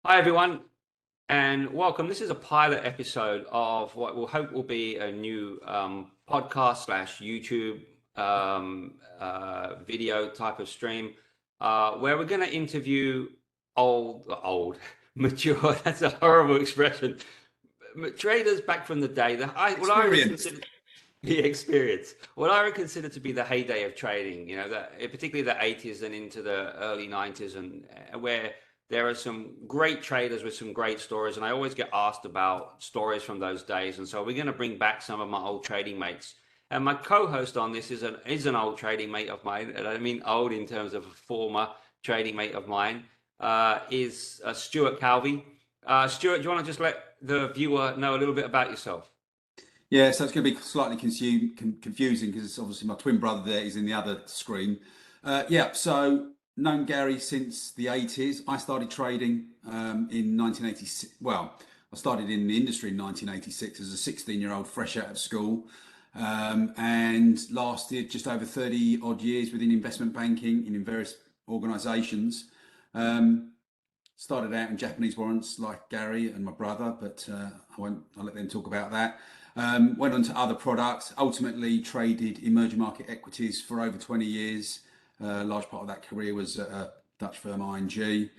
Hi, everyone, and welcome. This is a pilot episode of what we'll hope will be a new podcast slash YouTube video type of stream where we're going to interview mature, that's a horrible expression, traders back from the day, what I would Experience. consider the experience, what I would consider to be the heyday of trading, particularly the 80s and into the early 90s, and where there are some great traders with some great stories. And I always get asked about stories from those days. And so we're going to bring back some of my old trading mates. And my co-host on this is an old trading mate of mine. And I mean old in terms of a former trading mate of mine, is Stewart Calvy. Stewart, do you want to just let the viewer know a little bit about yourself? Yeah, so it's going to be slightly confusing because it's obviously my twin brother there is in the other screen. So known Gary since the 80s. I started trading in 1986. Well, I started in the industry in 1986 as a 16-year-old fresh out of school, and lasted just over 30 odd years within investment banking in various organisations. Started out in Japanese warrants like Gary and my brother, but I'll let them talk about that. Went on to other products, ultimately traded emerging market equities for over 20 years. A large part of that career was at a Dutch firm, ING.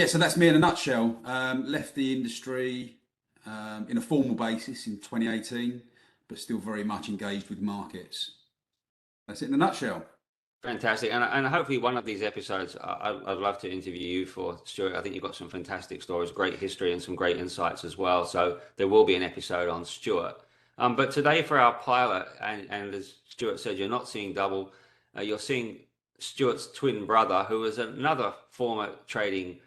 So that's me in a nutshell. Left the industry in a formal basis in 2018, but still very much engaged with markets. That's it in a nutshell. Fantastic. And hopefully one of these episodes, I'd love to interview you for, Stuart. I think you've got some fantastic stories, great history, and some great insights as well. So there will be an episode on Stuart. But today for our pilot, and as Stuart said, you're not seeing double. You're seeing Stuart's twin brother, who was another former trading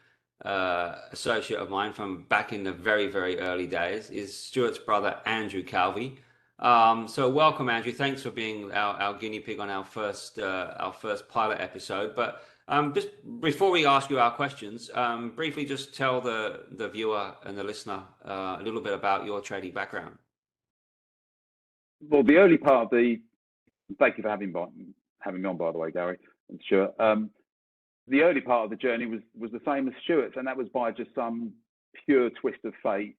associate of mine from back in the very, very early days, is Stuart's brother, Andrew Calvy. So welcome, Andrew. Thanks for being our guinea pig on our first pilot episode. But just before we ask you our questions, briefly just tell the viewer and the listener a little bit about your trading background. Well, the early part of the thank you for having me on, by the way, Gary and Stuart. The early part of the journey was the same as Stuart's, and that was by just some pure twist of fate.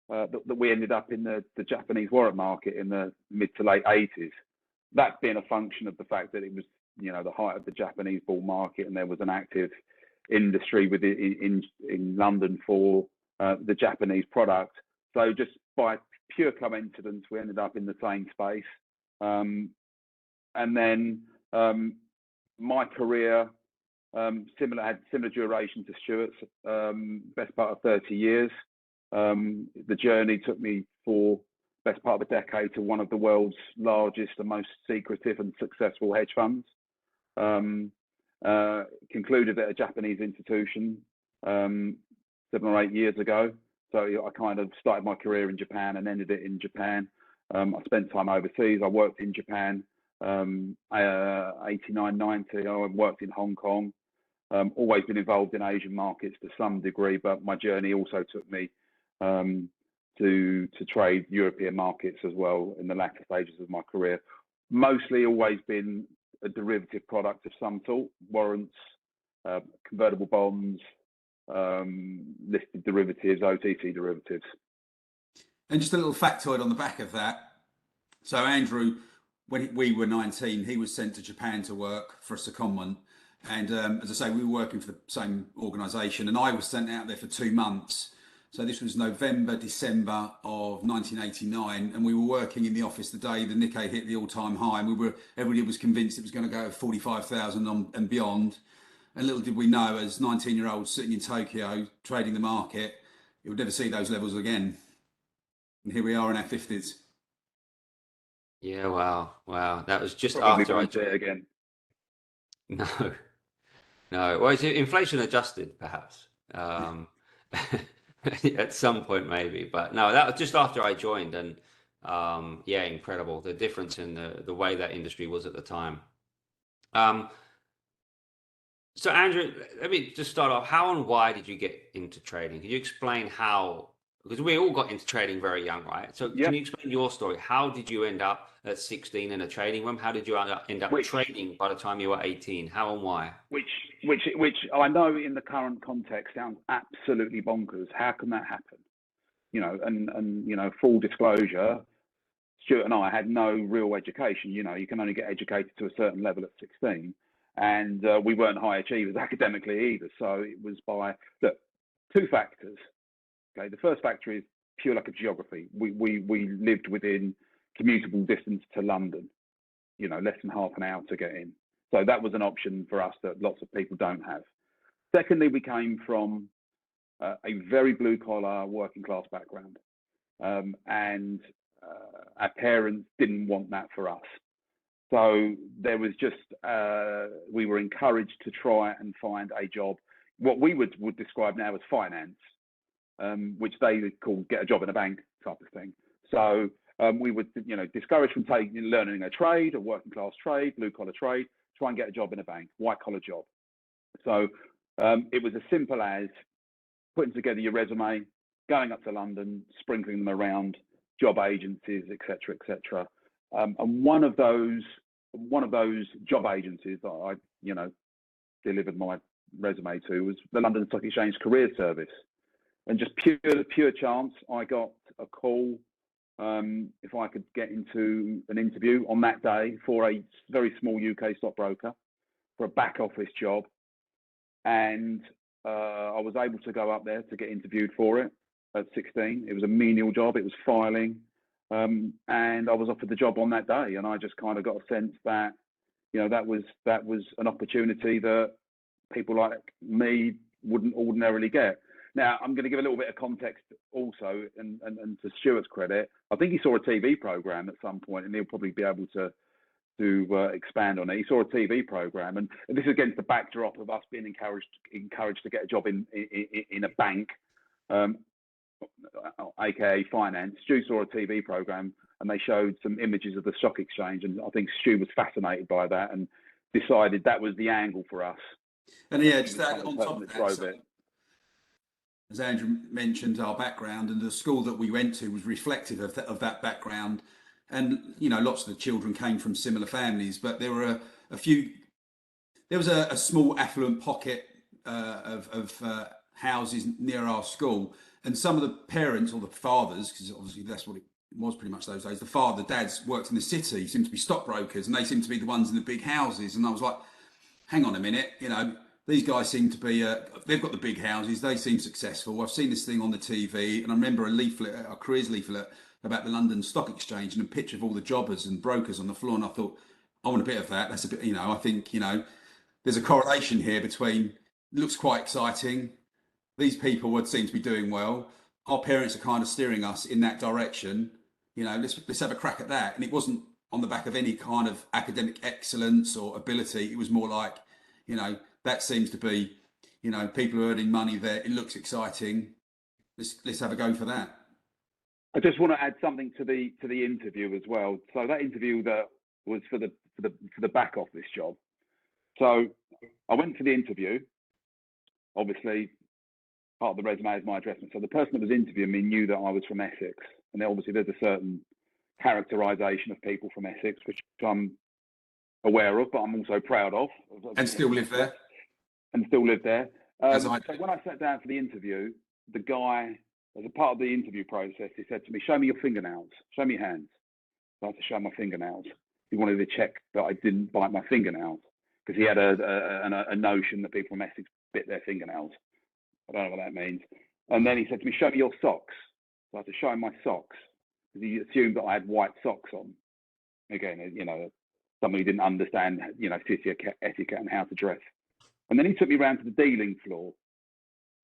That we ended up in the Japanese warrant market in the mid to late 80s. That being a function of the fact that it was, the height of the Japanese bull market, and there was an active industry in London for the Japanese product. So just by pure coincidence, we ended up in the same space. And then my career had similar duration to Stuart's, best part of 30 years. The journey took me for best part of a decade to one of the world's largest and most secretive and successful hedge funds. Concluded at a Japanese institution 7 or 8 years ago. So I kind of started my career in Japan and ended it in Japan. I spent time overseas. I worked in Japan, 89, 90. I worked in Hong Kong. Always been involved in Asian markets to some degree, but my journey also took me to trade European markets as well in the latter stages of my career. Mostly always been a derivative product of some sort: warrants, convertible bonds, listed derivatives, OTC derivatives. And just a little factoid on the back of that. So Andrew, when we were 19, he was sent to Japan to work for a secondment. And as I say, we were working for the same organisation, and I was sent out there for 2 months. So this was November, December of 1989, and we were working in the office the day the Nikkei hit the all-time high, and everybody was convinced it was going to go 45,000 and beyond. And little did we know, as 19-year-olds sitting in Tokyo trading the market, it would never see those levels again. And here we are in our 50s. Yeah, wow. That was just Probably after I won't see it again. No, no. Well, it's inflation adjusted, perhaps. At some point maybe, but no, that was just after I joined, and yeah, incredible the difference in the way that industry was at the time. So Andrew, let me just start off. How and why did you get into trading? Can you explain how Because we all got into trading very young, right? So can Yep. you explain your story? How did you end up at 16 in a trading room? How did you end up Which trading by the time you were 18? How and why? which I know in the current context sounds absolutely bonkers. How can that happen? And full disclosure, Stuart and I had no real education. You can only get educated to a certain level at 16, and we weren't high achievers academically either. So it was by two factors. Okay, the first factor is pure lack of geography. We lived within commutable distance to London. Less than half an hour to get in. So that was an option for us that lots of people don't have. Secondly, we came from a very blue collar working class background, and our parents didn't want that for us. So there was just we were encouraged to try and find a job, what we would describe now as finance, which they call get a job in a bank type of thing. So we would, discourage from learning a trade, a working class trade, blue collar trade, try and get a job in a bank, white collar job. So it was as simple as putting together your resume, going up to London, sprinkling them around job agencies, etc., etc. And one of those job agencies that I, delivered my resume to was the London Stock Exchange Career Service. And just pure chance, I got a call if I could get into an interview on that day for a very small UK stockbroker for a back office job. And I was able to go up there to get interviewed for it at 16. It was a menial job. It was filing. And I was offered the job on that day. And I just kind of got a sense that, that was an opportunity that people like me wouldn't ordinarily get. Now, I'm going to give a little bit of context also, and to Stuart's credit, I think he saw a TV program at some point, and he'll probably be able to expand on it. He saw a TV program, and this is against the backdrop of us being encouraged to get a job in a bank, aka finance. Stu saw a TV program, and they showed some images of the stock exchange, and I think Stu was fascinated by that and decided that was the angle for us. And yeah, just that on top of that, so, as Andrew mentioned, our background and the school that we went to was reflective of that background. And, lots of the children came from similar families, but there were a few, there was a small affluent pocket of houses near our school. And some of the parents or the fathers, because obviously that's what it was pretty much those days, the dads worked in the city, seemed to be stockbrokers, and they seemed to be the ones in the big houses. And I was like, hang on a minute, these guys seem to be, they've got the big houses, they seem successful. I've seen this thing on the TV, and I remember a careers leaflet about the London Stock Exchange and a picture of all the jobbers and brokers on the floor. And I thought, I want a bit of that. That's a bit, I think, there's a correlation here between, it looks quite exciting. These people would seem to be doing well. Our parents are kind of steering us in that direction. Let's have a crack at that. And it wasn't on the back of any kind of academic excellence or ability. It was more like, that seems to be, people are earning money there. It looks exciting. Let's have a go for that. I just want to add something to the interview as well. So that interview that was for the back office job. So I went for the interview. Obviously, part of the resume is my address. So the person that was interviewing me knew that I was from Essex, and obviously there's a certain characterisation of people from Essex, which I'm aware of, but I'm also proud of. And still live there. And still live there. So when I sat down for the interview, the guy, as a part of the interview process, he said to me, "Show me your fingernails, show me your hands." So I had to show my fingernails. He wanted to check that I didn't bite my fingernails, because he had a notion that people from Essex bit their fingernails. I don't know what that means. And then he said to me, "Show me your socks." So I had to show him my socks, because he assumed that I had white socks on. Again, somebody didn't understand, city etiquette and how to dress. And then he took me around to the dealing floor.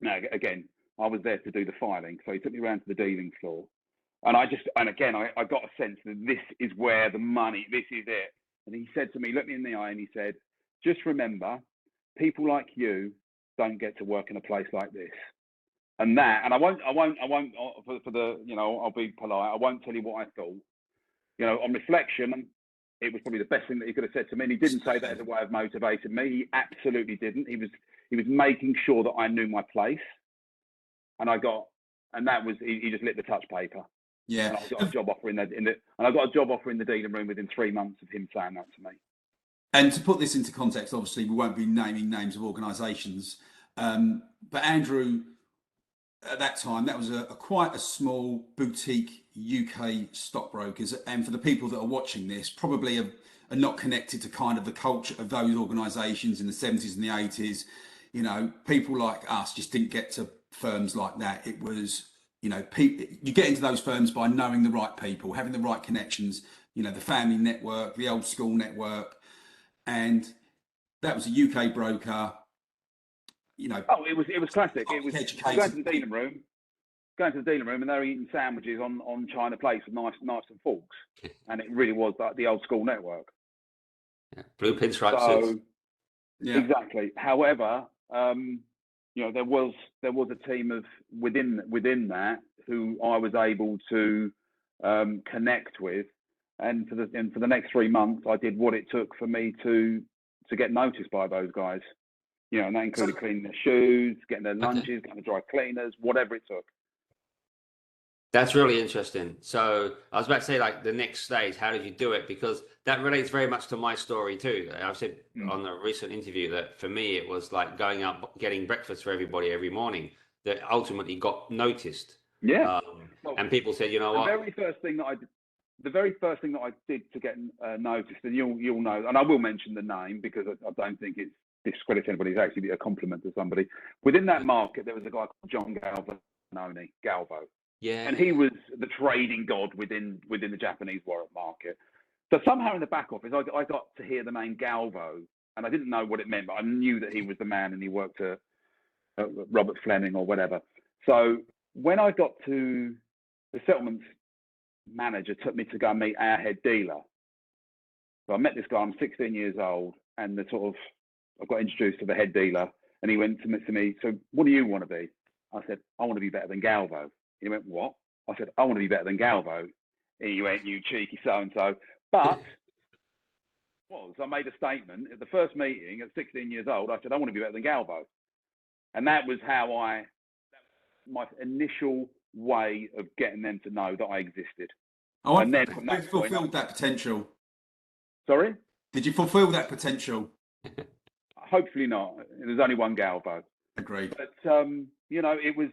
Now, again, I was there to do the filing, so he took me around to the dealing floor. And I got a sense that this is where the money, this is it. And he said to me, looked me in the eye, and he said, "Just remember, people like you don't get to work in a place like this." And I won't, for the, I'll be polite. I won't tell you what I thought. On reflection, it was probably the best thing that he could have said to me. And he didn't say that as a way of motivating me. He absolutely didn't. He was making sure that I knew my place. And I got and that was he just lit the touch paper. Yeah. And I got a job offer in I got a job offer in the dealing room within 3 months of him saying that to me. And to put this into context, obviously we won't be naming names of organisations, but Andrew, at that time, that was a quite a small boutique UK stockbrokers. And for the people that are watching this, probably are not connected to kind of the culture of those organisations in the 70s and the 80s. You know, people like us just didn't get to firms like that. It was, you know, you get into those firms by knowing the right people, having the right connections, you know, the family network, the old school network. And that was a UK broker, you know. Oh, it was classic. It was educated. going to the dealing room, and they were eating sandwiches on china plates with knives and forks, and it really was like the old school network. Yeah. Blue pinstripe suits. Yeah. Exactly. However, you know, there was a team of within that who I was able to connect with, and for the next 3 months, I did what it took for me to get noticed by those guys. You know, and that included cleaning their shoes, getting their lunches, getting the dry cleaners, whatever it took. That's really interesting. So I was about to say, like, the next stage, how did you do it? Because that relates very much to my story too. I've said on a recent interview that for me, it was like going out, getting breakfast for everybody every morning that ultimately got noticed. Yeah. And people said, you know what? The very first thing that I did to get noticed, and you'll know, and I will mention the name because I don't think it's discredit anybody. It's actually a compliment to somebody. Within that market, there was a guy called John Galvo. Yeah. And he was the trading god within the Japanese warrant market. So somehow in the back office, I got to hear the name Galvo, and I didn't know what it meant, but I knew that he was the man, and he worked at Robert Fleming or whatever. So when I got to the settlements manager, took me to go meet our head dealer. So I met this guy. I'm 16 years old, and I got introduced to the head dealer, and he went to me. So what do you want to be? I said, I want to be better than Galvo. He went, what? I said, I want to be better than Galvo. He went, you cheeky so-and-so. But I made a statement at the first meeting at 16 years old. I said, I want to be better than Galvo. And that was my initial way of getting them to know that I existed. Oh, and then from that point, fulfilled that potential. Sorry? Did you fulfill that potential? Hopefully not. There's only one Galvo. Agreed. But you know, it was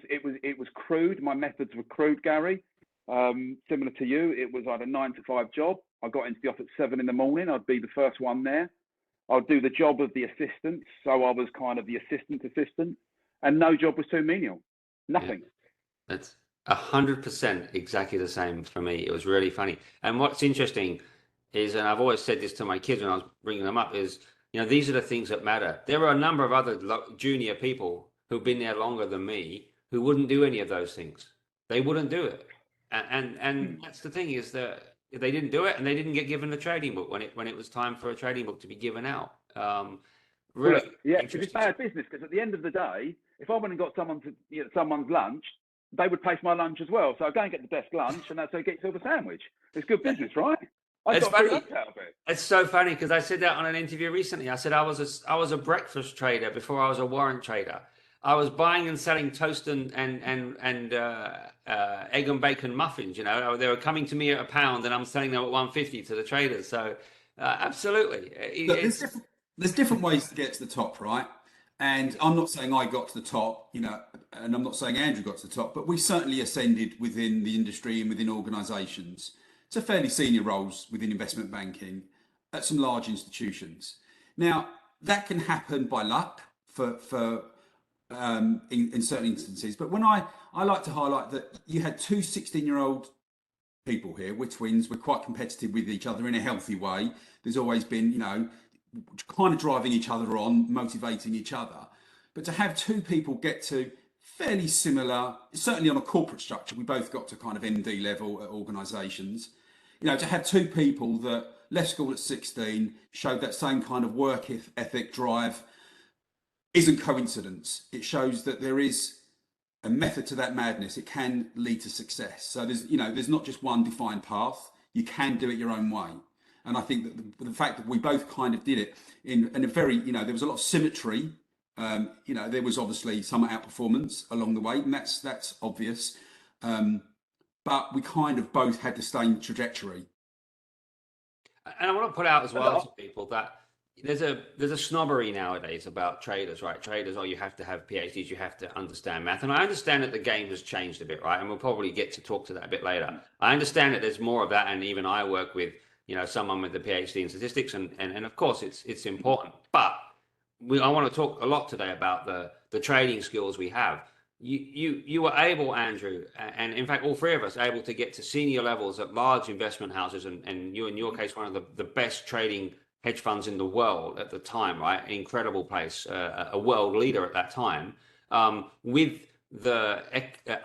crude. My methods were crude, Gary. Similar to you, I had a 9 to 5 job. I got into the office at 7 in the morning. I'd be the first one there. I'd do the job of the assistant, so I was kind of the assistant, and no job was too menial. Nothing. Yeah. That's 100% exactly the same for me. It was really funny. And what's interesting is, and I've always said this to my kids when I was bringing them up, is, you know, these are the things that matter. There are a number of other junior people who've been there longer than me who wouldn't do any of those things. They wouldn't do it. And that's the thing, is that they didn't do it, and they didn't get given a trading book when it was time for a trading book to be given out. Really, yeah, because it's bad business. Because at the end of the day, if I went and got someone's lunch, they would pay for my lunch as well. So I go and get the best lunch, and that's how you get yourself a sandwich. It's good business, right? It's funny. It's so funny because I said that on an interview recently. I said I was a breakfast trader before I was a warrant trader. I was buying and selling toast and egg and bacon muffins. You know, they were coming to me at £1, and I'm selling them at 150 to the traders. So absolutely, there's different ways to get to the top, right? And I'm not saying I got to the top, you know, and I'm not saying Andrew got to the top, but we certainly ascended within the industry and within organisations to fairly senior roles within investment banking at some large institutions. Now, that can happen by luck in certain instances, but when I like to highlight that you had two 16-year-old people here, we're twins, we're quite competitive with each other in a healthy way. There's always been, you know, kind of driving each other on, motivating each other. But to have two people get to fairly similar, certainly on a corporate structure, we both got to kind of MD level at organisations. You know, to have two people that left school at 16, showed that same kind of work ethic, drive, isn't coincidence. It shows that there is a method to that madness. It can lead to success. So there's not just one defined path. You can do it your own way. And I think that the fact that we both kind of did it in a very, you know, there was a lot of symmetry There was obviously some outperformance along the way, and that's obvious. But we kind of both had the same trajectory. And I want to put out as well to people that there's a snobbery nowadays about traders, right? Traders, oh, you have to have PhDs, you have to understand math. And I understand that the game has changed a bit, right? And we'll probably get to talk to that a bit later. I understand that there's more of that, and even I work with, someone with a PhD in statistics, and of course it's important. But I want to talk a lot today about the trading skills we have. You were able, Andrew, and in fact all three of us, able to get to senior levels at large investment houses, and you in your case one of the best trading hedge funds in the world at the time, right? Incredible place, a world leader at that time, with the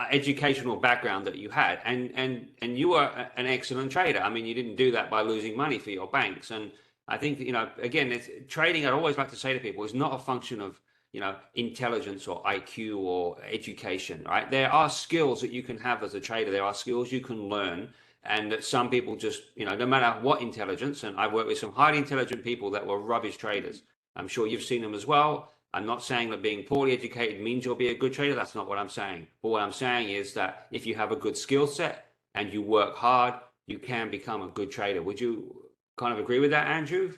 educational background that you had, and you were an excellent trader. I mean, you didn't do that by losing money for your banks. And I think, again, it's trading. I'd always like to say to people, is not a function of intelligence or IQ or education, right? There are skills that you can have as a trader. There are skills you can learn, and that some people just, no matter what intelligence, and I've worked with some highly intelligent people that were rubbish traders. I'm sure you've seen them as well. I'm not saying that being poorly educated means you'll be a good trader. That's not what I'm saying. But what I'm saying is that if you have a good skill set and you work hard, you can become a good trader. Would you kind of agree with that, Andrew?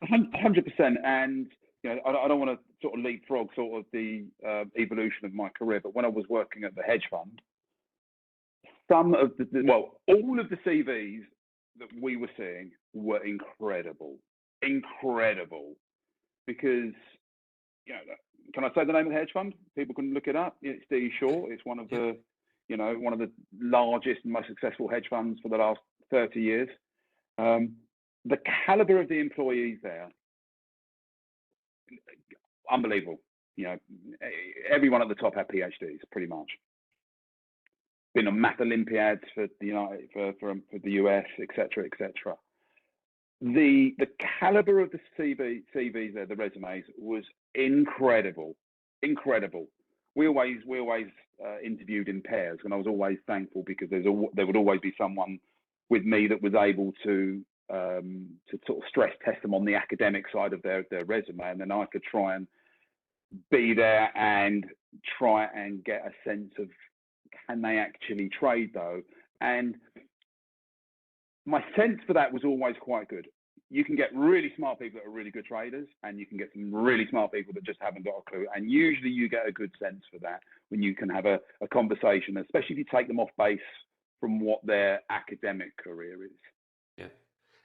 100%. And I don't want to sort of leapfrog sort of the evolution of my career, but when I was working at the hedge fund, all of the CVs that we were seeing were incredible, because, can I say the name of the hedge fund? People can look it up. It's D. Shaw. It's one of the, one of the largest and most successful hedge funds for the last 30 years. The caliber of the employees there, unbelievable. Everyone at the top had PhDs, pretty much. Been on math Olympiads for the the US, etc., etc. The caliber of the CVs there, the resumes, was incredible. We always interviewed in pairs, and I was always thankful because there would always be someone with me that was able to sort of stress test them on the academic side of their resume, and then I could try and be there and try and get a sense of, can they actually trade though? And my sense for that was always quite good. You can get really smart people that are really good traders, and you can get some really smart people that just haven't got a clue. And usually you get a good sense for that when you can have a conversation, especially if you take them off base from what their academic career is. Yeah.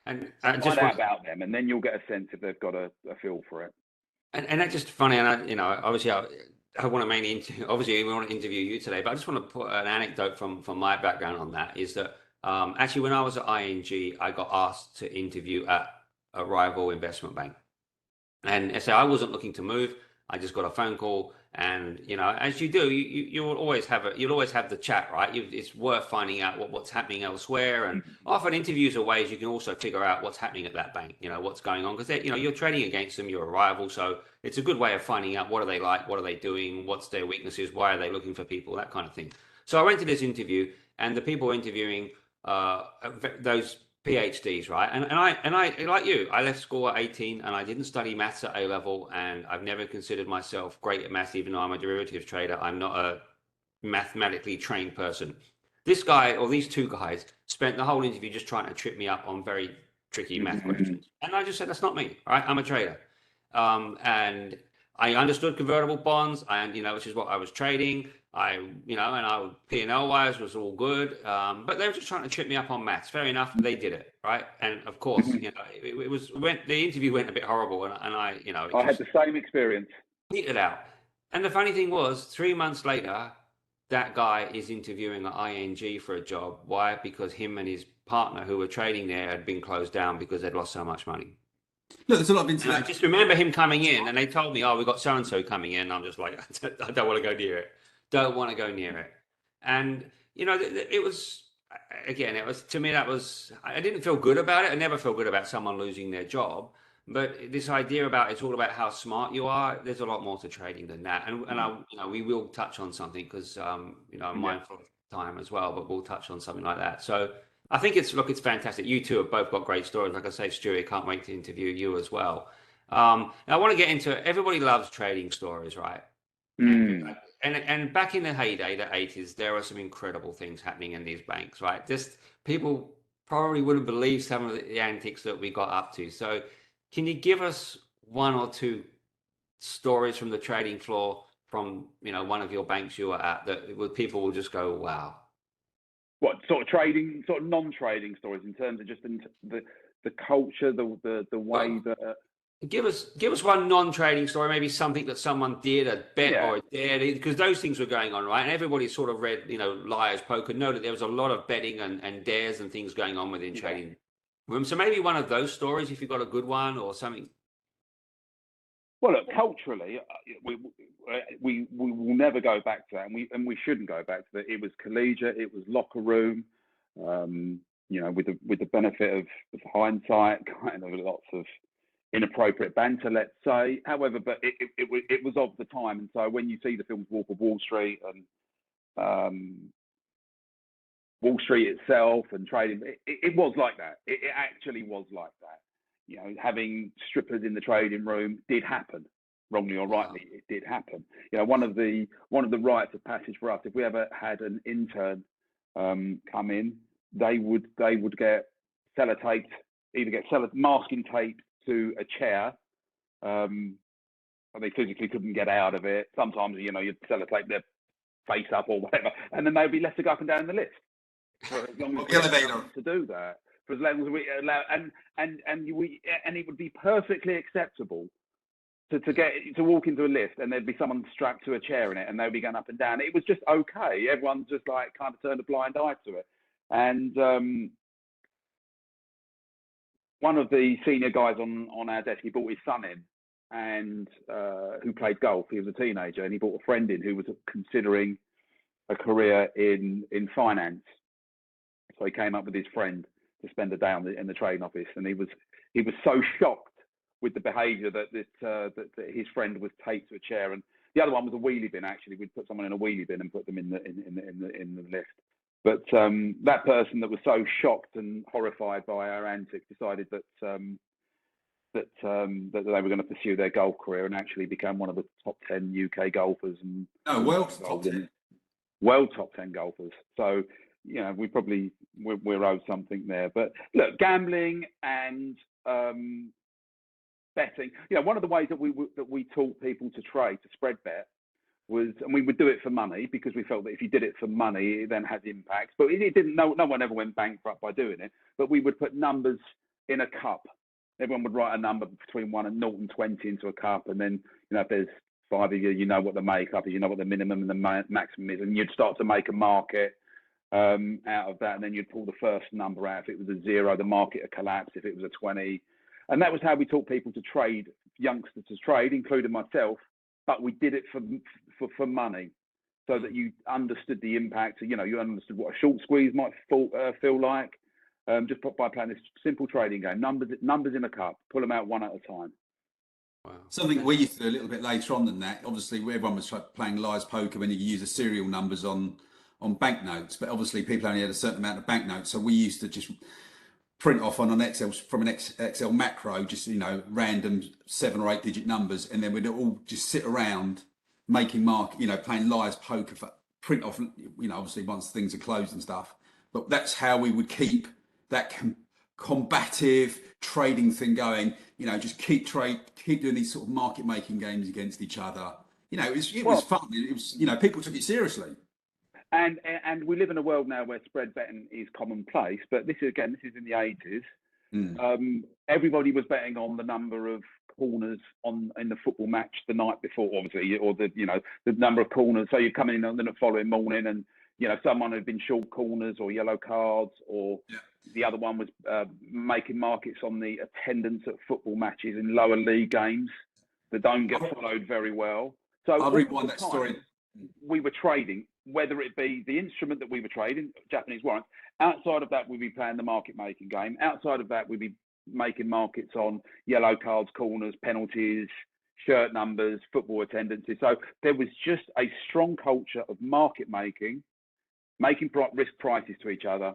And just find out about them, and then you'll get a sense if they've got a feel for it. And that's just funny. And obviously I want to mainly obviously we want to interview you today, but I just want to put an anecdote from my background on that. Is that actually when I was at ING, I got asked to interview at a rival investment bank, and so I wasn't looking to move. I just got a phone call, and as you do, you'll always have the chat, right? It's worth finding out what's happening elsewhere, and often interviews are ways you can also figure out what's happening at that bank, what's going on, because you're trading against them, you're a rival, so it's a good way of finding out what are they like, what are they doing, what's their weaknesses, why are they looking for people, that kind of thing. So I went to this interview, and the people interviewing those PhDs, right? And I like you, I left school at 18 and I didn't study maths at A level, and I've never considered myself great at maths, even though I'm a derivatives trader. I'm not a mathematically trained person. This guy, or these two guys, spent the whole interview just trying to trip me up on very tricky math questions. And I just said, that's not me, right? I'm a trader. And I understood convertible bonds, and which is what I was trading. And P&L wise was all good, but they were just trying to trip me up on maths. Fair enough, they did it, right? And of course, the interview went a bit horrible, and I had the same experience. Petered out. And the funny thing was, 3 months later, that guy is interviewing at ING for a job. Why? Because him and his partner who were trading there had been closed down because they'd lost so much money. Look, there's a lot of internet. I just remember him coming in, and they told me, "Oh, we got so and so coming in." I'm just like, I don't want to go near it. Don't want to go near it. And it was, again, it was, to me, I didn't feel good about it. I never feel good about someone losing their job. But this idea about it's all about how smart you are, there's a lot more to trading than that. And we will touch on something because I'm mindful of time as well, but we'll touch on something like that. So I think it's fantastic. You two have both got great stories. Like I say, Stewart, can't wait to interview you as well. I want to get into everybody loves trading stories, right? Mm. And back in the heyday, the 80s, there were some incredible things happening in these banks, right? Just people probably wouldn't believe some of the antics that we got up to. So, can you give us one or two stories from the trading floor from one of your banks you were at that people will just go, wow? What sort of trading, sort of non-trading stories in terms of just the culture, the way that. Give us one non-trading story, maybe something that someone did, a bet Yeah. or a dare, because those things were going on, right? And everybody sort of read, Liar's Poker, know that there was a lot of betting and dares and things going on within trading rooms. So maybe one of those stories, if you've got a good one or something. Well, look, culturally, we will never go back to that, and we shouldn't go back to that. It was collegiate, it was locker room, with the benefit of hindsight, kind of lots of inappropriate banter, let's say. However, but it was of the time, and so when you see the films Wolf of Wall Street and Wall Street itself and trading, it was like that. It actually was like that. Having strippers in the trading room did happen, wrongly or rightly, it did happen. One of the rites of passage for us, if we ever had an intern come in, they would get sellotaped, either get masking tape to a chair. They physically couldn't get out of it. Sometimes, you'd sellotape their face up or whatever, and then they'd be left to go up and down the list for as long as we allowed to do that. For as long as we allow, and it would be perfectly acceptable to walk into a lift and there'd be someone strapped to a chair in it and they'd be going up and down. It was just okay. Everyone just like kind of turned a blind eye to it. And one of the senior guys on our desk, he brought his son in, and who played golf. He was a teenager, and he brought a friend in who was considering a career in finance. So he came up with his friend to spend a day in the trading office, and he was so shocked with the behaviour that his friend was taped to a chair, and the other one was a wheelie bin. Actually, we'd put someone in a wheelie bin and put them in the lift. But that person that was so shocked and horrified by our antics decided that they were going to pursue their golf career and actually become one of the top 10 UK golfers and world top 10 golfers. So we're owed something there. But look, gambling and betting. One of the ways that we taught people to trade, to spread bet, was, and we would do it for money because we felt that if you did it for money, it then has impacts. But it didn't. No one ever went bankrupt by doing it. But we would put numbers in a cup. Everyone would write a number between 1 and 0 and 20 into a cup, and then if there's 5 of you, you know what the makeup is, you know what the minimum and the maximum is, and you'd start to make a market out of that, and then you'd pull the first number out. If it was a 0, the market would collapse. If it was a 20, and that was how we taught people to trade, youngsters to trade, including myself. But we did it for money, so that you understood the impact. You understood what a short squeeze might feel like, just by playing this simple trading game. Numbers in a cup, pull them out one at a time. Wow. Something we used to do a little bit later on than that. Obviously, everyone was playing Liar's Poker when you could use the serial numbers on banknotes, but obviously people only had a certain amount of banknotes, so we used to just print off on an Excel from an Excel macro, just random 7 or 8 digit numbers, and then we'd all just sit around making playing Liar's Poker for print off. Obviously once things are closed and stuff, but that's how we would keep that combative trading thing going. Just keep doing these sort of market making games against each other. It was fun. It was people took it seriously. And we live in a world now where spread betting is commonplace, but this is in the 80s. Everybody was betting on the number of corners in the football match the night before, obviously, or the number of corners. So you're coming in on the following morning, and someone had been short corners or yellow cards, or the other one was making markets on the attendance at football matches in lower league games that don't get followed very well. So I'll rewind that story. We were trading, whether it be the instrument that we were trading, Japanese warrants. Outside of that, we'd be playing the market making game. Outside of that, we'd be making markets on yellow cards, corners, penalties, shirt numbers, football attendances. So there was just a strong culture of market making risk prices to each other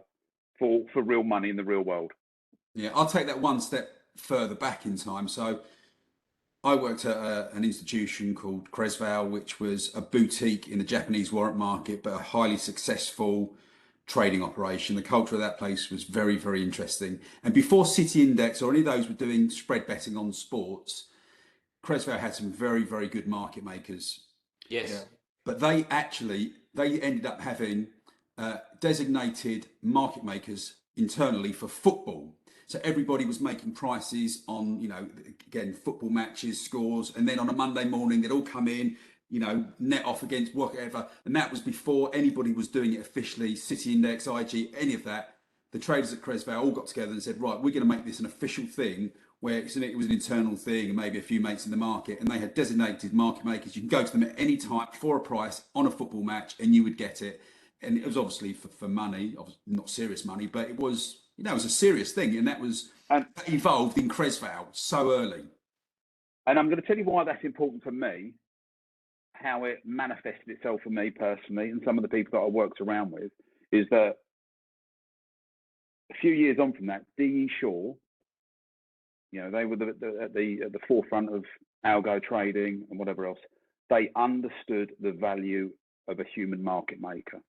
for real money in the real world. Yeah, I'll take that one step further back in time. So I worked at an institution called Cresval, which was a boutique in the Japanese warrant market, but a highly successful trading operation. The culture of that place was very, very interesting. And before City Index or any of those were doing spread betting on sports, Cresval had some very, very good market makers. Yes. But they ended up having designated market makers internally for football. So everybody was making prices on, again, football matches, scores, and then on a Monday morning they'd all come in, net off against whatever. And that was before anybody was doing it officially, City Index, IG, any of that. The traders at Cresval all got together and said, right, we're going to make this an official thing where it was an internal thing and maybe a few mates in the market. And they had designated market makers. You can go to them at any time for a price on a football match and you would get it. And it was obviously for money, not serious money, but it was, it was a serious thing. And that evolved in Cresval so early. And I'm going to tell you why that's important for me, how it manifested itself for me personally and some of the people that I worked around with, is that a few years on from that, D.E. Shaw, they were at the forefront of algo trading and whatever else. They understood the value of a human market maker.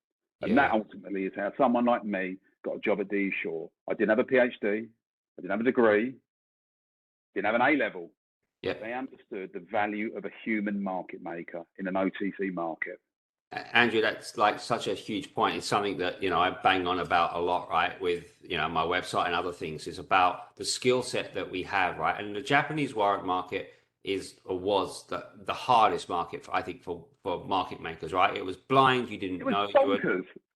And that ultimately is how someone like me got a job at D.E. Shaw. I didn't have a PhD, I didn't have a degree, didn't have an A-level. Yep. They understood the value of a human market maker in an OTC market. Andrew, that's like such a huge point. It's something that, I bang on about a lot, right? With, my website and other things. It's about the skill set that we have, right? And the Japanese warrant market was the hardest market, for market makers, right? It was blind. You didn't know.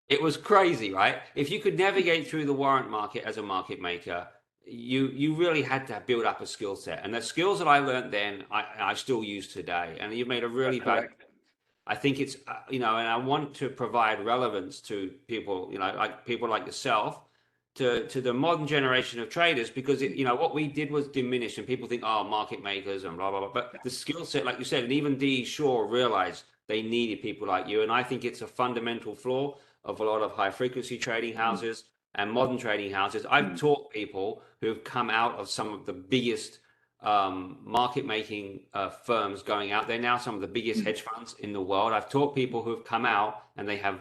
It was crazy, right? If you could navigate through the warrant market as a market maker, you really had to build up a skill set. And the skills that I learned then, I still use today. And you've made a really valuable. I think it's, and I want to provide relevance to people, like people like yourself, to the modern generation of traders, because what we did was diminish, and people think, oh, market makers and blah, blah, blah. But the skill set, like you said, and even D. Shaw realized they needed people like you. And I think it's a fundamental flaw of a lot of high frequency trading houses and modern trading houses. I've taught people who've come out of some of the biggest market making firms going out there now, some of the biggest hedge funds in the world. I've taught people who have come out and they have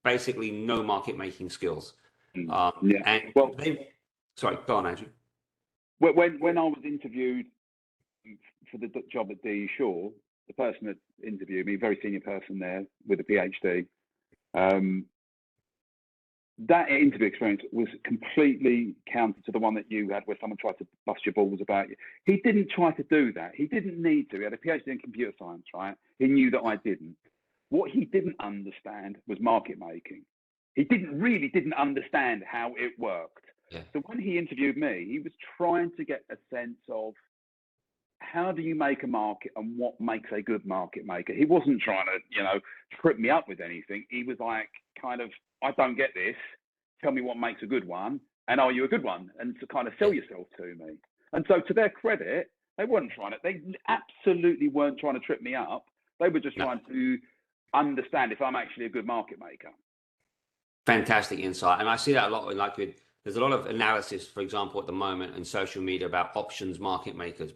basically no market making skills. Sorry, go on, Andrew. When I was interviewed for the job at D.E. Shaw, the person that interviewed me, a very senior person there with a PhD, that interview experience was completely counter to the one that you had, where someone tried to bust your balls about you. He didn't try to do that. He didn't need to. He had a PhD in computer science, right? He knew that I didn't. What he didn't understand was market making. He didn't understand how it worked. Yeah. So when he interviewed me, he was trying to get a sense of how do you make a market and what makes a good market maker. He wasn't trying to, trip me up with anything. He was like, kind of, I don't get this. Tell me what makes a good one, and are you a good one? And to kind of sell yourself to me. And so, to their credit, they absolutely weren't trying to trip me up. They were just trying to understand if I'm actually a good market maker. Fantastic insight, and I see that a lot. There's a lot of analysis, for example, at the moment in social media about options market makers.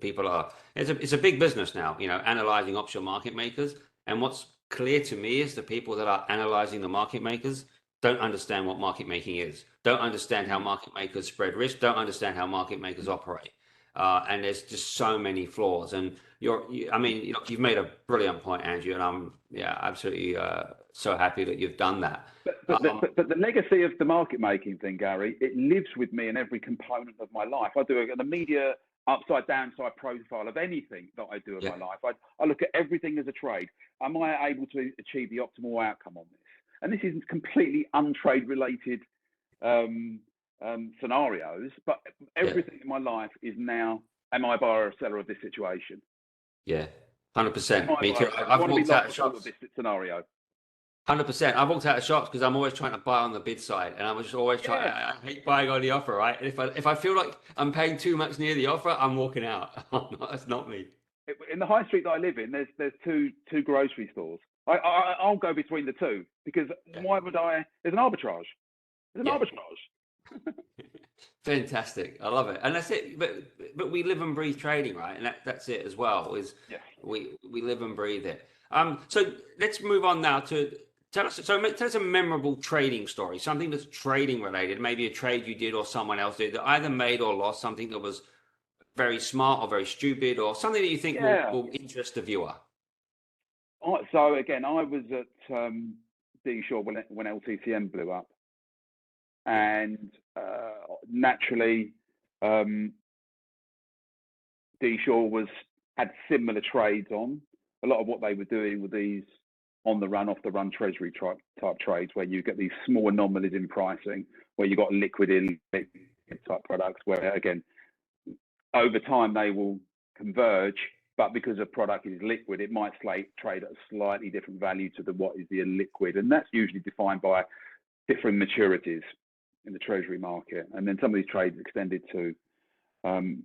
It's a big business now, analyzing option market makers. And what's clear to me is the people that are analyzing the market makers don't understand what market making is, don't understand how market makers spread risk, don't understand how market makers operate. And there's just so many flaws. And you've made a brilliant point, Andrew, and I'm absolutely so happy that you've done that. But the legacy of the market making thing, Gary, it lives with me in every component of my life. I do an immediate upside downside profile of anything that I do in my life. I look at everything as a trade. Am I able to achieve the optimal outcome on this? And this is completely untrade related scenarios, but everything in my life is now, am I a buyer or seller of this situation? Yeah, 100%. Me too. I've walked out of shops. This scenario. 100%. I've walked out of shops because I'm always trying to buy on the bid side, and I'm just always trying. I hate buying on the offer, right? And if I feel like I'm paying too much near the offer, I'm walking out. That's not me. In the high street that I live in, there's two grocery stores. I'll go between the two because why would I? There's an arbitrage. There's an arbitrage. Fantastic. I love it. And that's it. But we live and breathe trading, right? And that's it as well, is Yes. we live and breathe it. So let's move on now to tell us a memorable trading story, something that's trading related, maybe a trade you did or someone else did that either made or lost, something that was very smart or very stupid, or something that you think Yeah. will interest the viewer. So again, I was at D Shore when LTCM blew up, Yeah. and naturally, D Shore had similar trades on. A lot of what they were doing were these on the run, off the run treasury type trades, where you get these small anomalies in pricing, where you got liquid in type products, where again, over time they will converge, but because a product is liquid, it might trade at a slightly different value to what is the illiquid, and that's usually defined by different maturities in the treasury market. And then some of these trades extended to Fannies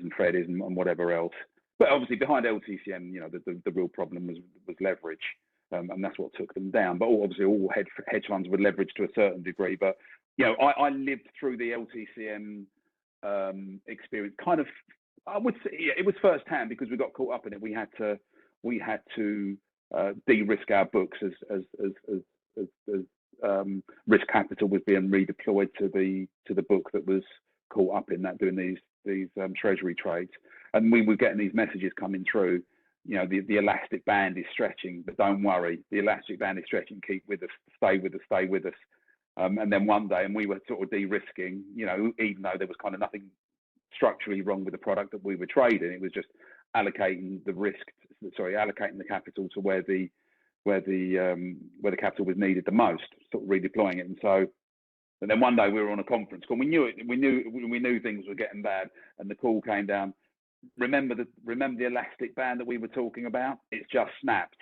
and Freddies and whatever else. But obviously behind LTCM, the real problem was leverage, and that's what took them down. But obviously all hedge funds were leveraged to a certain degree. But I lived through the LTCM experience. Kind of, I would say, it was first hand because we got caught up in it. We had to de-risk our books as risk capital was being redeployed to the book that was caught up in that, doing these treasury trades, and we were getting these messages coming through. The elastic band is stretching, but don't worry, the elastic band is stretching. Keep with us, stay with us, stay with us. And then one day, and we were sort of de-risking, even though there was kind of nothing structurally wrong with the product that we were trading. It was just allocating the capital to where the capital was needed the most, sort of redeploying it. And then one day we were on a conference call. We knew things were getting bad, and the call came down. Remember the elastic band that we were talking about? It's just snapped.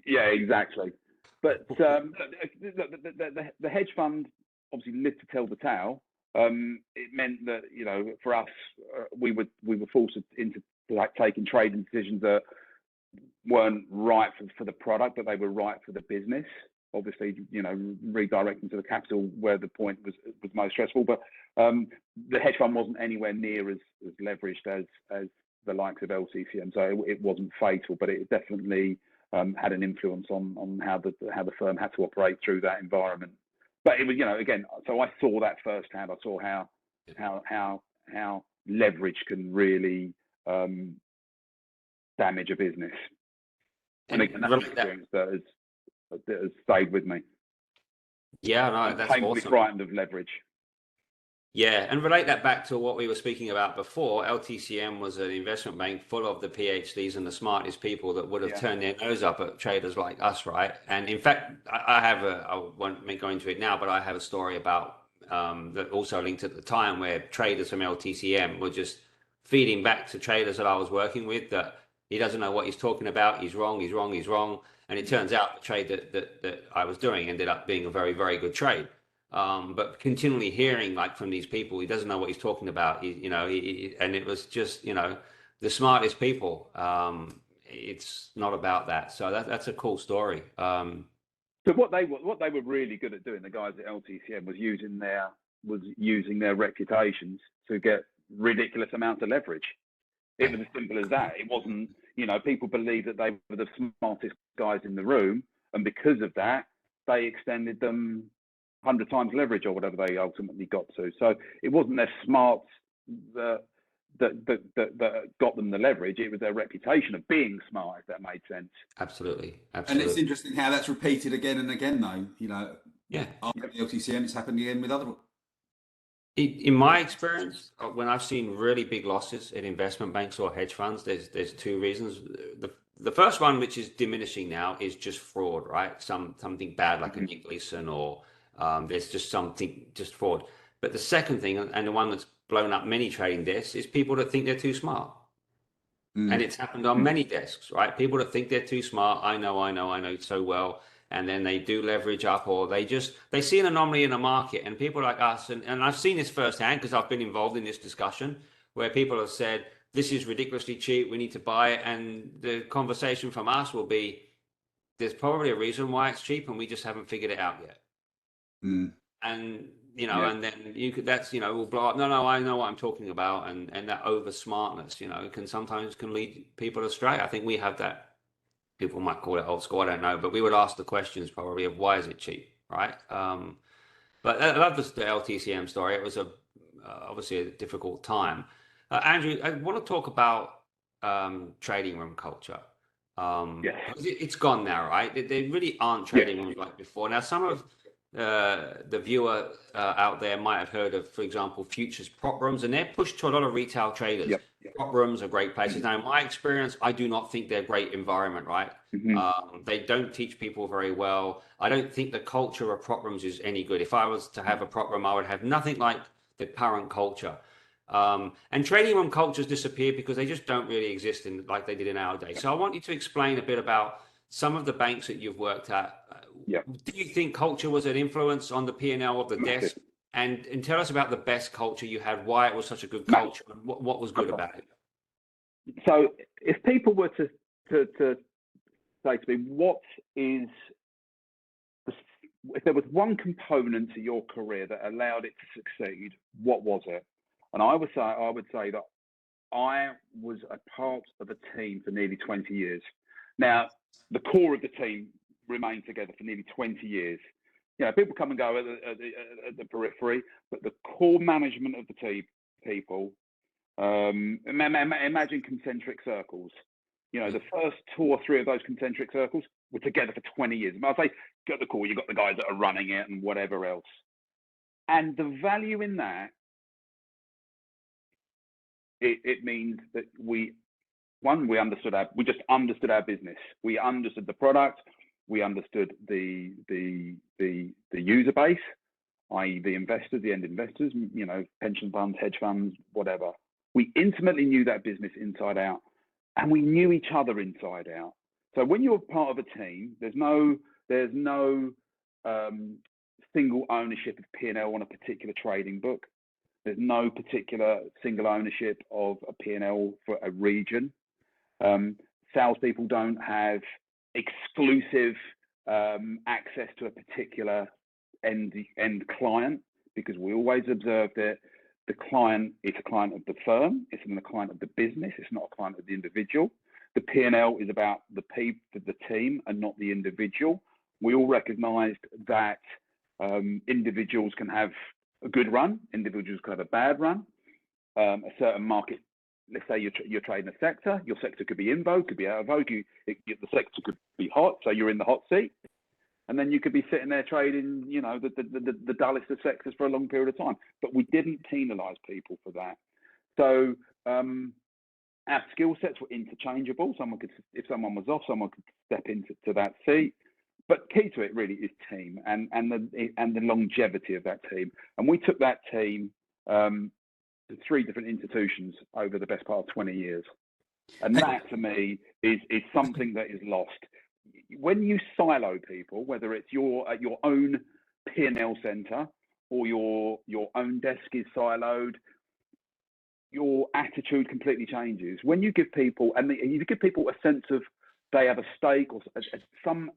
Yeah, exactly. But the hedge fund obviously lived to tell the tale. It meant that for us, we were forced into taking trading decisions that weren't right for the product, but they were right for the business. Obviously, redirecting to the capital where the point was most stressful. But the hedge fund wasn't anywhere near as leveraged as the likes of LTCM, so it wasn't fatal, but it definitely had an influence on how the firm had to operate through that environment. But it was, again, so I saw that firsthand. I saw how leverage can really damage a business. And again, that's an experience that has stayed with me. Yeah, no, I'm that's painfully awesome. frightened of leverage. Yeah, and relate that back to what we were speaking about before. LTCM was an investment bank full of the PhDs and the smartest people that would have turned their nose up at traders like us, right? And in fact, I won't go into it now, but I have a story about that also linked at the time, where traders from LTCM were just feeding back to traders that I was working with that he doesn't know what he's talking about. He's wrong. He's wrong. He's wrong. And it turns out the trade that I was doing ended up being a very, very good trade. But continually hearing from these people, he doesn't know what he's talking about. And it was just, the smartest people. It's not about that. So that's a cool story. So what they were really good at doing, the guys at LTCM, was using their reputations to get ridiculous amounts of leverage. It was as simple as that. It wasn't, people believed that they were the smartest guys in the room, and because of that, they extended them 100 times leverage or whatever they ultimately got to. So it wasn't their smarts that got them the leverage. It was their reputation of being smart, if that made sense. Absolutely. And it's interesting how that's repeated again and again, though. Yeah. After the LTCM, it's happened again with other. In my experience, when I've seen really big losses in investment banks or hedge funds, there's two reasons. The first one, which is diminishing now, is just fraud, right? Something bad like a Nick Leeson, or there's just fraud. But the second thing, and the one that's blown up many trading desks, is people that think they're too smart. And it's happened on many desks, right? People that think they're too smart. I know so well. And then they do leverage up, or they see an anomaly in a market. And people like us, and I've seen this firsthand because I've been involved in this discussion, where people have said, this is ridiculously cheap, we need to buy it. And the conversation from us will be, there's probably a reason why it's cheap and we just haven't figured it out yet. And and then you could, that's, will blow up. No, I know what I'm talking about. And that over smartness, can sometimes lead people astray. I think we have that. People might call it old school, I don't know, but we would ask the questions probably of why is it cheap, right? But I love the LTCM story. It was obviously a difficult time. Andrew, I want to talk about trading room culture. Yes. Because it's gone now, right? There really aren't trading rooms like before. Now, some of the viewer out there might have heard of, for example, futures prop rooms, and they're pushed to a lot of retail traders. Yep. Prop rooms are great places. Now, in my experience, I do not think they're a great environment, right? They don't teach people very well. I don't think the culture of prop rooms is any good. If I was to have a prop room, I would have nothing like the current culture. And trading room cultures disappeared because they just don't really exist like they did in our day. So I want you to explain a bit about some of the banks that you've worked at. Do you think culture was an influence on the P&L of the desk? And tell us about the best culture you had, why it was such a good culture, and what was good about it. So if people were to say to me, if there was one component to your career that allowed it to succeed, what was it? And I would say that I was a part of a team for nearly 20 years. Now, the core of the team remained together for nearly 20 years. People come and go at the periphery, but the core management of the team, people, imagine concentric circles. The first 2 or 3 of those concentric circles were together for 20 years. And I'll say, got the core, you've got the guys that are running it and whatever else. And the value in that, it means that we just understood our business. We understood the product. We understood the user base, i.e. the investors, the end investors, pension funds, hedge funds, whatever. We intimately knew that business inside out, and we knew each other inside out. So when you're part of a team, there's no single ownership of P&L on a particular trading book. There's no particular single ownership of a P&L for a region. Salespeople don't have exclusive access to a particular end client, because we always observed that the client is a client of the firm, it's a client of the business, it's not a client of the individual. The P&L is about the team and not the individual. We all recognized that individuals can have a good run, individuals can have a bad run. A certain market, let's say you're trading a sector, your sector could be in vogue, could be out of vogue, the sector could be hot, so you're in the hot seat. And then you could be sitting there trading, the dullest of sectors for a long period of time. But we didn't penalize people for that. So our skill sets were interchangeable. If someone was off, someone could step into that seat. But key to it really is team and the longevity of that team. And we took that team to 3 different institutions over the best part of 20 years. And that to me is something that is lost. When you silo people, whether it's your own P&L center or your own desk is siloed, your attitude completely changes. When you give people, you give people a sense of they have a stake or some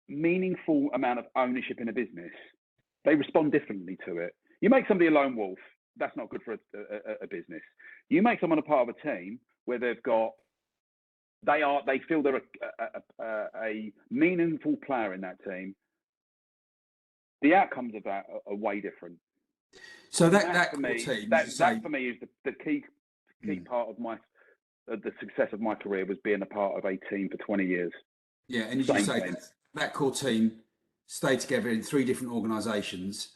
meaningful amount of ownership in a business, they respond differently to it. You make somebody a lone wolf, that's not good for a business. You make someone a part of a team where they feel they're a meaningful player in that team. The outcomes of that are way different. So that for me, team, that for me is the key part of the success of my career, was being a part of a team for 20 years. Yeah, and as you say, that core team stayed together in 3 different organisations.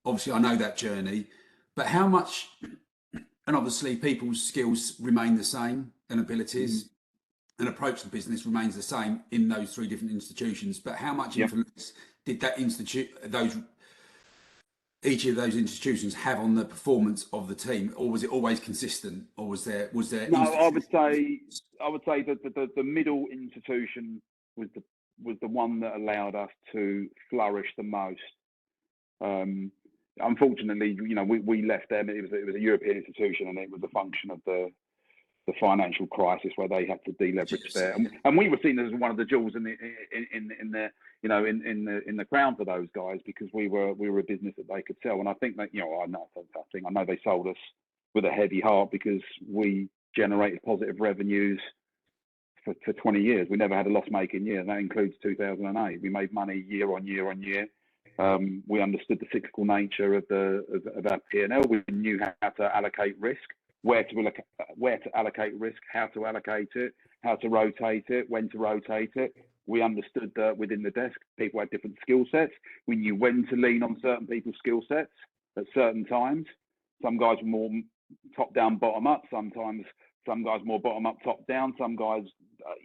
Obviously, I know that journey, but how much? And obviously, people's skills remain the same, and abilities and approach to business remains the same in those 3 different institutions. But how much influence did each of those institutions have on the performance of the team, or was it always consistent, or was there? No, I would say that the middle institution was the one that allowed us to flourish the most. Unfortunately, we left them. It was a European institution, and it was a function of the the financial crisis where they had to deleverage there, and we were seen as one of the jewels in the in the crown for those guys, because we were a business that they could sell. And I think that, I know they sold us with a heavy heart, because we generated positive revenues for 20 years. We never had a loss-making year, and that includes 2008. We made money year on year on year. We understood the cyclical nature of our P&L. We knew how to allocate risk, where to allocate risk, how to allocate it, how to rotate it, when to rotate it. We understood that within the desk, people had different skill sets. We knew when to lean on certain people's skill sets at certain times. Some guys were more top down, bottom up. Sometimes some guys more bottom up, top down. Some guys,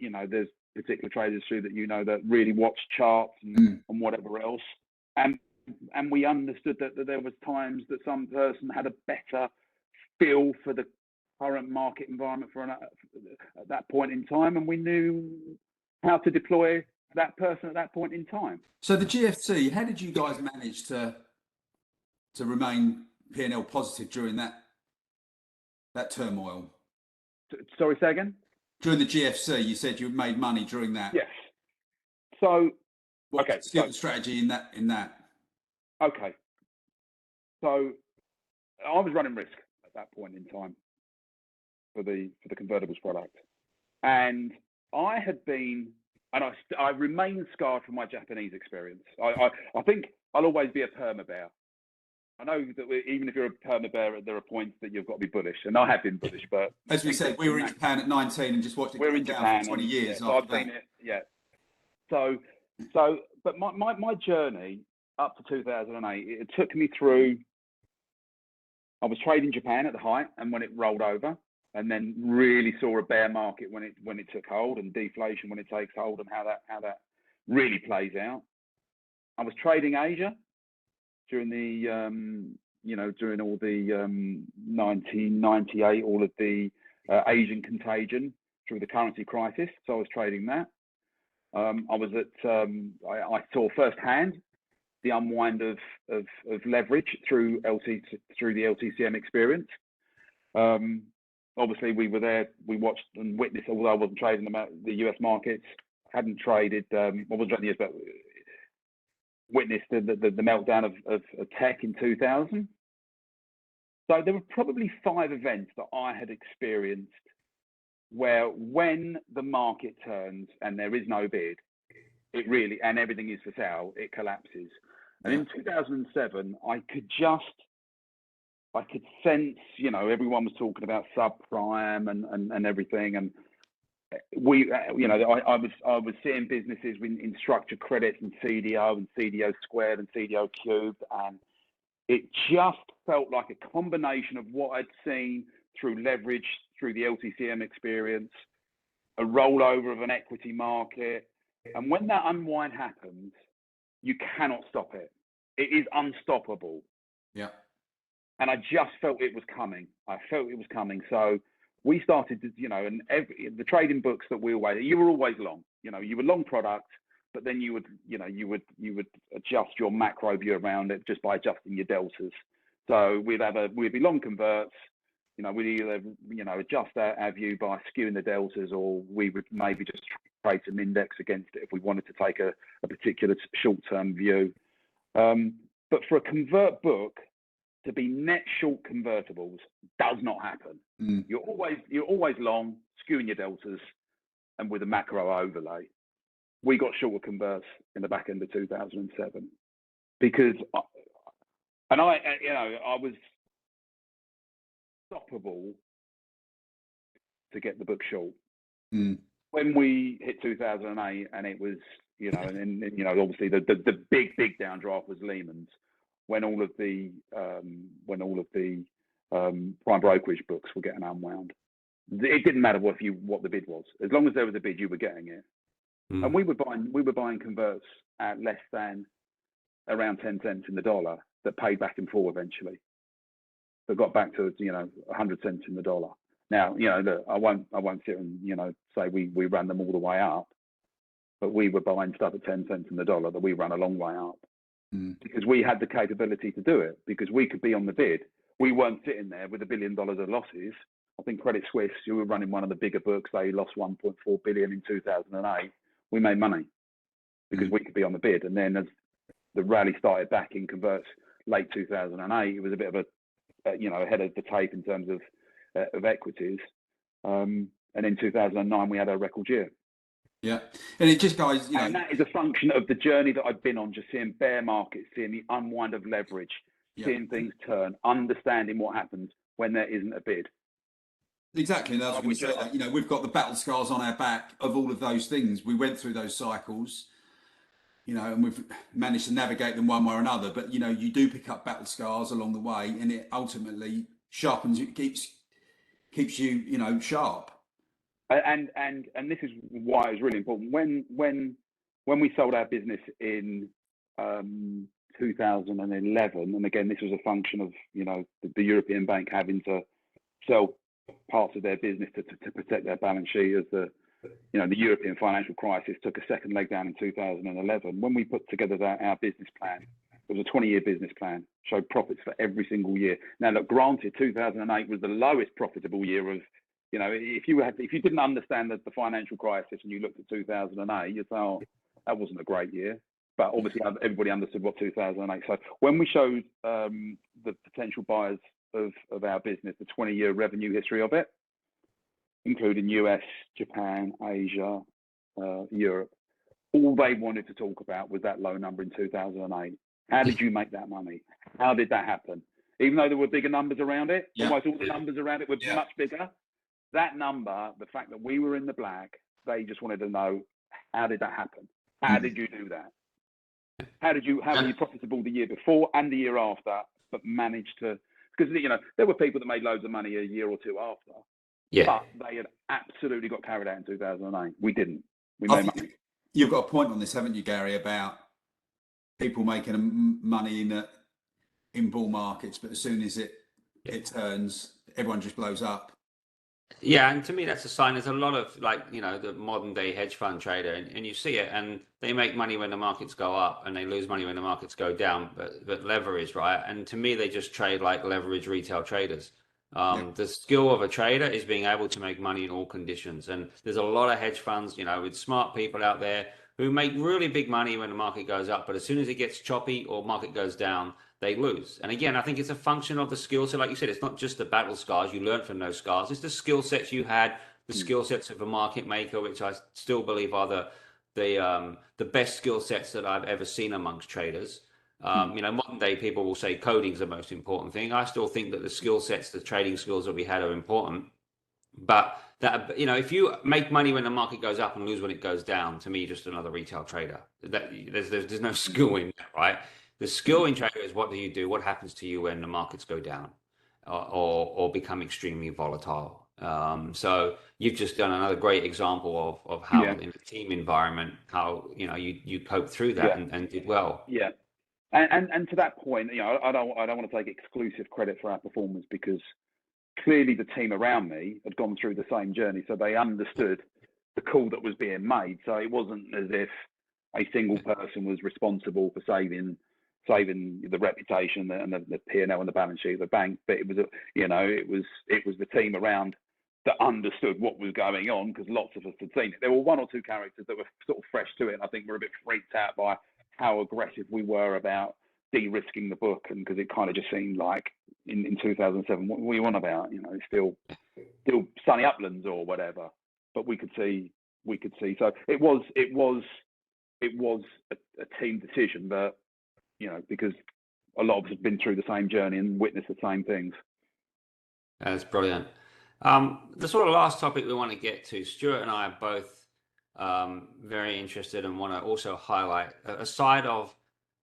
there's particular traders too that really watch charts and whatever else. And we understood that there was times that some person had a better feel for the current market environment at that point in time, and we knew how to deploy that person at that point in time. So the GFC, how did you guys manage to remain P&L positive during that turmoil? Sorry, say again? During the GFC, you said you made money during that. Yes. So, what's the strategy in that? Okay. So, I was running risk at that point in time for the convertibles product, and I had been, and I remain scarred from my Japanese experience. I think I'll always be a perma bear. I know that even if you're a perma bear, there are points that you've got to be bullish, and I have been bullish. But as we said, we were in Japan at 19 and just watched it go down for 20 years. So I've seen it, yeah. So, but my journey up to 2008, it took me through. I was trading Japan at the height, and when it rolled over, and then really saw a bear market when it took hold, and deflation when it takes hold, and how that really plays out. I was trading Asia during during all the 1998, all of the Asian contagion through the currency crisis. So I was trading that. I saw firsthand the unwind of leverage through the LTCM experience. Obviously, we were there. We watched and witnessed. Although I wasn't trading the US markets, hadn't traded. I wasn't trading the US, but witnessed the meltdown of tech in 2000. So there were probably 5 events that I had experienced where, when the market turns and there is no bid, it really, and everything is for sale, it collapses. And in 2007, I could sense, everyone was talking about subprime and everything, and I was seeing businesses in structured credit and CDO squared and CDO cubed, and it just felt like a combination of what I'd seen through leverage, through the LTCM experience, a rollover of an equity market. And when that unwind happens, you cannot stop it. It is unstoppable. Yeah. And I just felt it was coming. So we started to, and the trading books that you were always long. You were long product, but then you would adjust your macro view around it just by adjusting your deltas. So we'd be long converts. We'd either adjust our view by skewing the deltas, or we would maybe just trade some index against it if we wanted to take a particular short-term view. But for a convert book to be net short convertibles does not happen. You're always long, skewing your deltas, and with a macro overlay. We got shorter converts in the back end of 2007 because I was stoppable to get the book short. When we hit 2008, and it was, obviously the big downdraft was Lehman's, when all of the prime brokerage books were getting unwound. It didn't matter what the bid was, as long as there was a bid, you were getting it. And we were buying converts at less than around 10 cents in the dollar that paid back in full eventually. That got back to 100 cents in the dollar. Now, look, I won't sit and say we ran them all the way up, but we were buying stuff at 10 cents in the dollar that we ran a long way up because we had the capability to do it, because we could be on the bid. We weren't sitting there with $1 billion of losses. I think Credit Suisse, who were running one of the bigger books, they lost 1.4 billion in 2008. We made money because we could be on the bid. And then as the rally started back in converts late 2008, it was a bit of ahead of the tape in terms of equities. And in 2009, we had a record year. Yeah, and it just, guys, and that is a function of the journey that I've been on, just seeing bear markets, seeing the unwind of leverage, seeing things turn, understanding what happens when there isn't a bid. Exactly, and I was going to say that, we've got the battle scars on our back of all of those things. We went through those cycles, and we've managed to navigate them one way or another. But, you do pick up battle scars along the way, and it ultimately sharpens, it keeps you, sharp. And this is why it's really important. When we sold our business in 2011, and again, this was a function of, the European Bank having to sell parts of their business to protect their balance sheet as the European financial crisis took a second leg down in 2011. When we put together our business plan, it was a 20-year business plan, showed profits for every single year. Now, look, granted, 2008 was the lowest profitable year of, if you didn't understand the financial crisis and you looked at 2008, you'd say, oh, that wasn't a great year. But obviously, everybody understood what 2008. So when we showed the potential buyers of our business, the 20-year revenue history of it, including US, Japan, Asia, Europe, all they wanted to talk about was that low number in 2008. How did you make that money? How did that happen? Even though there were bigger numbers around it, almost all the numbers around it were much bigger. That number, the fact that we were in the black, they just wanted to know, how did that happen? How did you do that? How were you profitable the year before and the year after, but managed to, because, there were people that made loads of money a year or two after, but they had absolutely got carried out in 2008. We didn't. We made money. You've got a point on this, haven't you, Gary, about people making money in bull markets, but as soon as it turns, everyone just blows up. Yeah, and to me, that's a sign. There's a lot of the modern day hedge fund trader, and you see it, and they make money when the markets go up, and they lose money when the markets go down. But leverage, right? And to me, they just trade like leverage retail traders. The skill of a trader is being able to make money in all conditions. And there's a lot of hedge funds, with smart people out there who make really big money when the market goes up, but as soon as it gets choppy or market goes down, they lose. And again, I think it's a function of the skill set. Like you said, it's not just the battle scars you learn from those scars. It's the skill sets you had, the skill sets of a market maker, which I still believe are the best skill sets that I've ever seen amongst traders. Modern day people will say coding is the most important thing. I still think that the skill sets, the trading skills that we had are important. But that, if you make money when the market goes up and lose when it goes down, to me, you're just another retail trader. There's no skill in that, right? The skill in trading is what do you do? What happens to you when the markets go down or become extremely volatile? So you've just done another great example of how in a team environment, how you coped through that and did well. Yeah. And to that point, I don't want to take exclusive credit for our performance, because clearly the team around me had gone through the same journey, so they understood the call that was being made. So it wasn't as if a single person was responsible for saving the reputation and the P&L and the balance sheet of the bank, but it was it was the team around that understood what was going on, because lots of us had seen it. There were one or two characters that were sort of fresh to it, and I think we're a bit freaked out by how aggressive we were about de-risking the book, and because it kind of just seemed like in 2007, what were you on about? It's still sunny uplands or whatever. But we could see. So it was a team decision, but because a lot of us have been through the same journey and witnessed the same things. That's brilliant. The sort of last topic we want to get to, Stewart and I are both very interested and want to also highlight a side of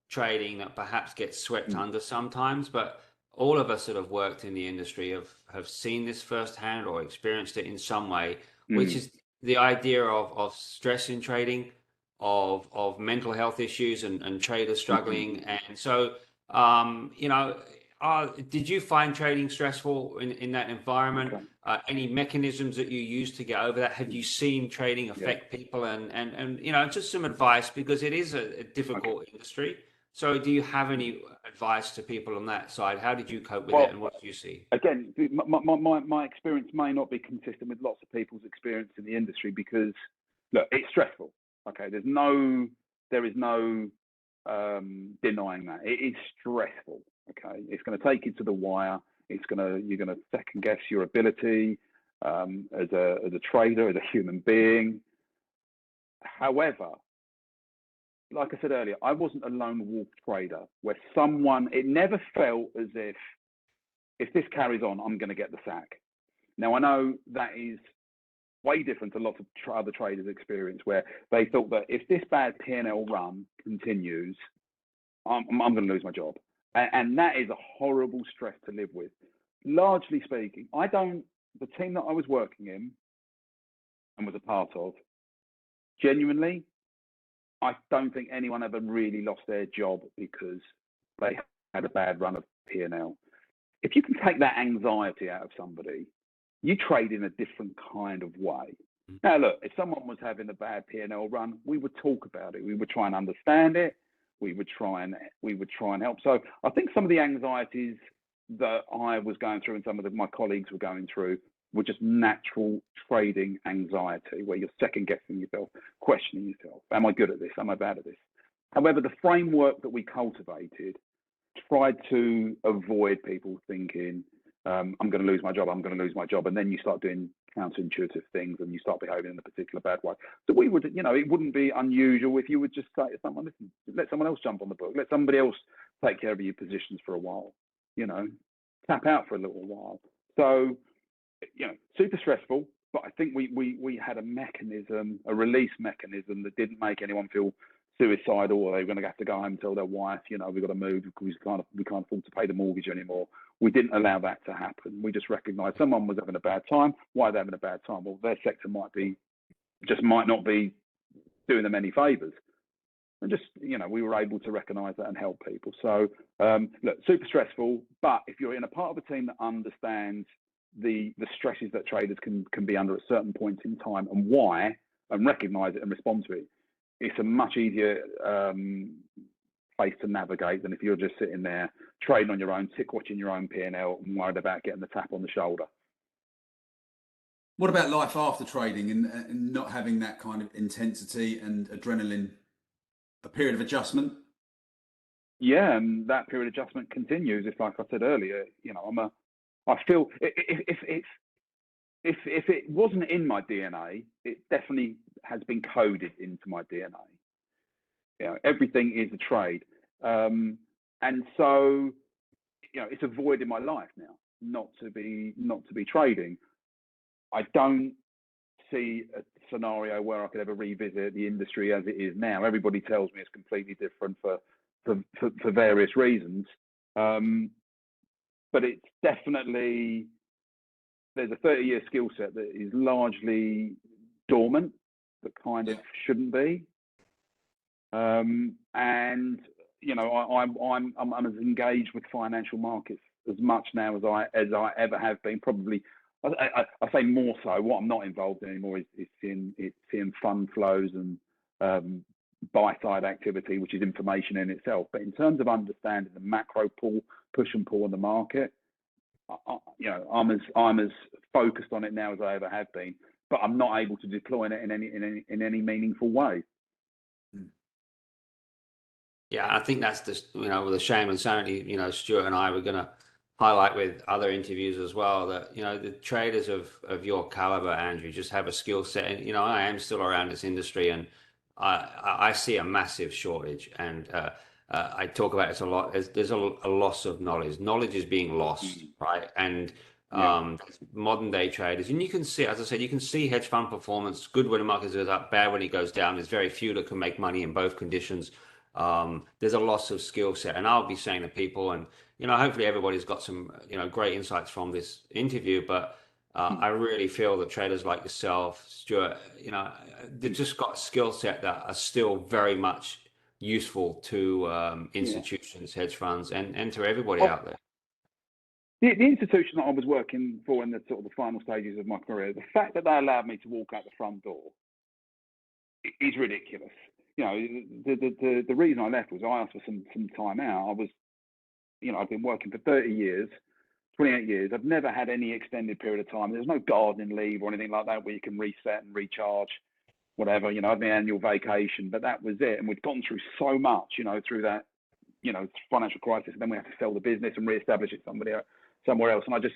trading that perhaps gets swept under sometimes, but all of us that have worked in the industry have seen this firsthand or experienced it in some way, which is the idea of stress in trading, of mental health issues and traders struggling. And so, did you find trading stressful in that environment? Okay. Any mechanisms that you use to get over that? Have you seen trading affect people? And just some advice, because it is a difficult industry. So do you have any advice to people on that side? How did you cope with Well, it, and what did you see? again, my experience may not be consistent with lots of people's experience in the industry because, look, it's stressful. Okay, there is no denying that. It is stressful. Okay, it's going to take you to the wire. You're going to second guess your ability as a trader, as a human being. However, like I said earlier, I wasn't a lone wolf trader where it never felt as if this carries on, I'm going to get the sack. Now, I know that is way different to lots of other traders' experience where they thought that if this bad P&L run continues, I'm going to lose my job. And that is a horrible stress to live with. Largely speaking, the team that I was working in and was a part of, genuinely, I don't think anyone ever really lost their job because they had a bad run of P&L. If you can take that anxiety out of somebody, you trade in a different kind of way. Now, look, if someone was having a bad P&L run, we would talk about it. We would try and understand it. We would try and help. So I think some of the anxieties that I was going through and some of my colleagues were going through were just natural trading anxiety, where you're second guessing yourself, questioning yourself. Am I good at this? Am I bad at this? However, the framework that we cultivated tried to avoid people thinking, I'm going to lose my job, I'm going to lose my job. And then you start doing counterintuitive things and you start behaving in a particular bad way. So we would, it wouldn't be unusual if you would just say to someone, listen, let someone else jump on the book, let somebody else take care of your positions for a while, tap out for a little while. So, super stressful, but I think we had a release mechanism that didn't make anyone feel suicidal or they were going to have to go home and tell their wife, we've got to move because we can't afford to pay the mortgage anymore. We didn't allow that to happen. We just recognized someone was having a bad time. Why are they having a bad time? Well, their sector might not be doing them any favors. And just, we were able to recognize that and help people. So, look, super stressful, but if you're in a part of a team that understands the stresses that traders can be under at certain points in time and why, and recognize it and respond to it, it's a much easier place to navigate than if you're just sitting there trading on your own, watching your own P&L and worried about getting the tap on the shoulder. What about life after trading and not having that kind of intensity and adrenaline, a period of adjustment? Yeah, and that period of adjustment continues. If, like I said earlier, I feel if it wasn't in my DNA, it definitely has been coded into my DNA. Everything is a trade, and so it's a void in my life now not to be trading. I don't see a scenario where I could ever revisit the industry as it is now. Everybody tells me it's completely different for various reasons, but it's definitely, there's a 30-year skill set that is largely dormant, that kind of shouldn't be. And I'm as engaged with financial markets as much now as I ever have been. Probably, I say more so. What I'm not involved in anymore is seeing fund flows and buy side activity, which is information in itself. But in terms of understanding the macro push and pull in the market, I'm as focused on it now as I ever have been. But I'm not able to deploy it in any meaningful way. Yeah, I think that's the shame, and certainly, Stuart and I were going to highlight with other interviews as well that, the traders of your caliber, Andrew, just have a skill set. And, I am still around this industry and I see a massive shortage. And I talk about this a lot. There's a loss of knowledge. Knowledge is being lost, right? And modern day traders, and you can see, as I said, you can see hedge fund performance good when the market goes up, bad when it goes down. There's very few that can make money in both conditions. There's a loss of skill set, and I'll be saying to people, and hopefully everybody's got some great insights from this interview. But I really feel that traders like yourself, Stuart, they've just got a skill set that are still very much useful to institutions, hedge funds, and to everybody out there. The institution that I was working for in the sort of the final stages of my career, the fact that they allowed me to walk out the front door is ridiculous. you know, the reason I left was I asked for some time out. I was, you know, I've been working for 30 years, 28 years. I've never had any extended period of time. There's no gardening leave or anything like that where you can reset and recharge, whatever. You know, I had my annual vacation, but that was it. And we'd gone through so much, you know, through that, you know, financial crisis. And then we had to sell the business and reestablish it somewhere else. And I just,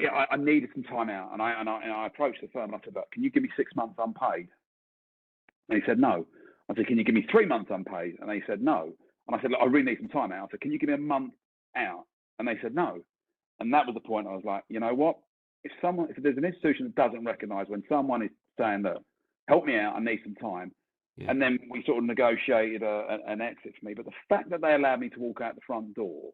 yeah, I needed some time out. And I approached the firm and I said, look, can you give me 6 months unpaid? And he said, no. I said, can you give me 3 months unpaid? And they said, no. And I said, look, I really need some time out. I said, can you give me a month out? And they said, no. And that was the point. I was like, you know what? If there's an institution that doesn't recognise when someone is saying, look, help me out, I need some time. Yeah. And then we sort of negotiated an exit for me. But the fact that they allowed me to walk out the front door,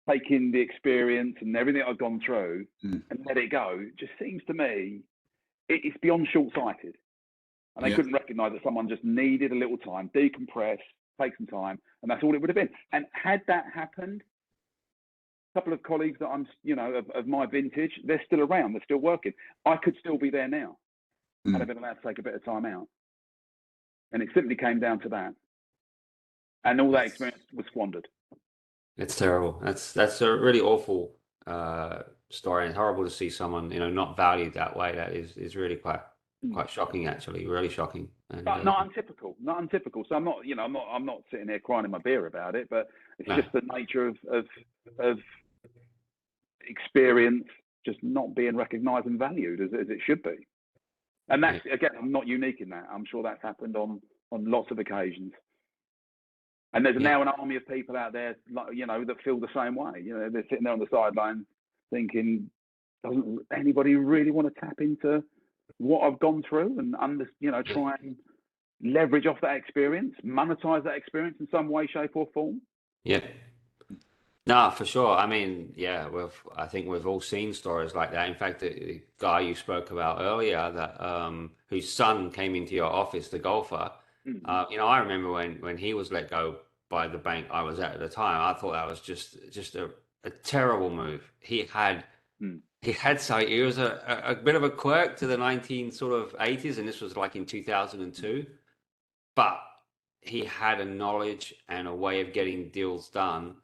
taking the experience and everything I've gone through and let it go, just seems to me, it's beyond short-sighted. And they couldn't recognise that someone just needed a little time, decompress, take some time, and that's all it would have been. And had that happened, a couple of colleagues that I'm, you know, of my vintage, they're still around, they're still working. I could still be there now, had I been allowed to take a bit of time out. And it simply came down to that. And all that experience was squandered. It's terrible. That's a really awful story, and horrible to see someone, you know, not valued that way. That is really quite shocking, actually, really shocking. And, but not untypical. So I'm not, you know, I'm not sitting there crying in my beer about it, but it's just the nature of experience just not being recognised and valued as it should be. And that's, again, I'm not unique in that. I'm sure that's happened on lots of occasions. And there's now an army of people out there, you know, that feel the same way. You know, they're sitting there on the sideline thinking, doesn't anybody really want to tap into what I've gone through and you know, try and leverage off that experience, monetize that experience in some way, shape, or form? Yeah. No, for sure. I mean, yeah, I think we've all seen stories like that. In fact, the guy you spoke about earlier, that whose son came into your office, the golfer. You know, I remember when he was let go by the bank I was at the time. I thought that was just a terrible move. He was a bit of a quirk to the 1980s, and this was like in 2002. But he had a knowledge and a way of getting deals done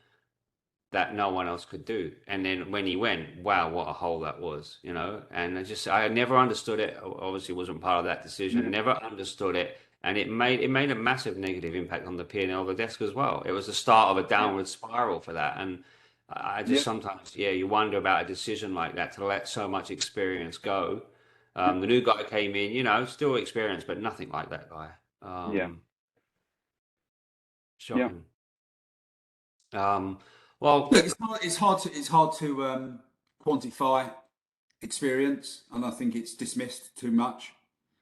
that no one else could do. And then when he went, wow, what a hole that was, you know. And I never understood it. Obviously, wasn't part of that decision. Never understood it. And it made a massive negative impact on the P&L of the desk as well. It was the start of a downward spiral for that. And I just sometimes, you wonder about a decision like that, to let so much experience go. The new guy came in, you know, still experienced, but nothing like that guy. Shocking. Well, look, it's hard to quantify experience, and I think it's dismissed too much.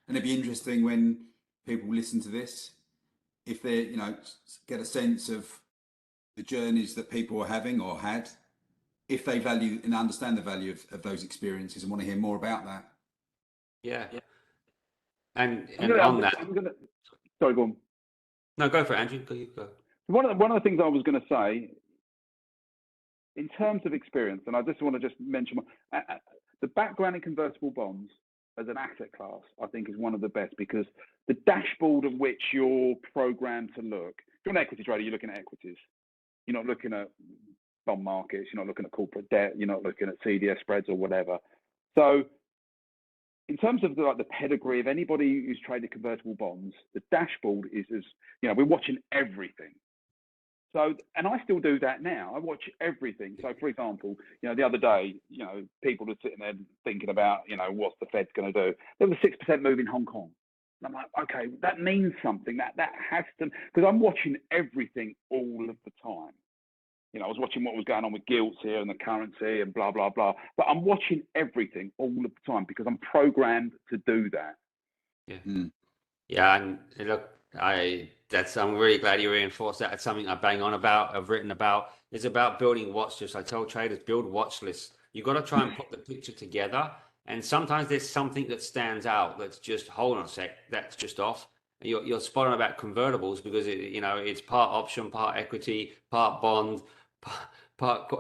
And it'd be interesting when people listen to this, if they, you know, get a sense of the journeys that people are having or had, if they value and understand the value of those experiences and want to hear more about that. Yeah. And on that, sorry, go on. No, go for it, Andrew. Go. One of the things I was going to say, in terms of experience, and I just want to mention the background in convertible bonds as an asset class, I think is one of the best, because the dashboard of which you're programmed to look. If you're an equity trader, you're looking at equities. You're not looking at bond markets. You're not looking at corporate debt. You're not looking at CDS spreads or whatever. So in terms of the pedigree of anybody who's traded convertible bonds, the dashboard is, you know, we're watching everything. So, and I still do that now. I watch everything. So, for example, you know, the other day, you know, people are sitting there thinking about, you know, what's the Fed's going to do. There was a 6% move in Hong Kong. And I'm like, okay, that means something. That has to, because I'm watching everything all of the time. You know, I was watching what was going on with gilts here and the currency and blah, blah, blah. But I'm watching everything all of the time because I'm programmed to do that. Yeah. Yeah. And look, I'm really glad you reinforced that. It's something I bang on about, I've written about. It's about building watch lists. I tell traders, build watch lists. You've got to try and put the picture together. And sometimes there's something that stands out that's just, hold on a sec, that's just off. You're spot on about convertibles, because it's part option, part equity, part bond,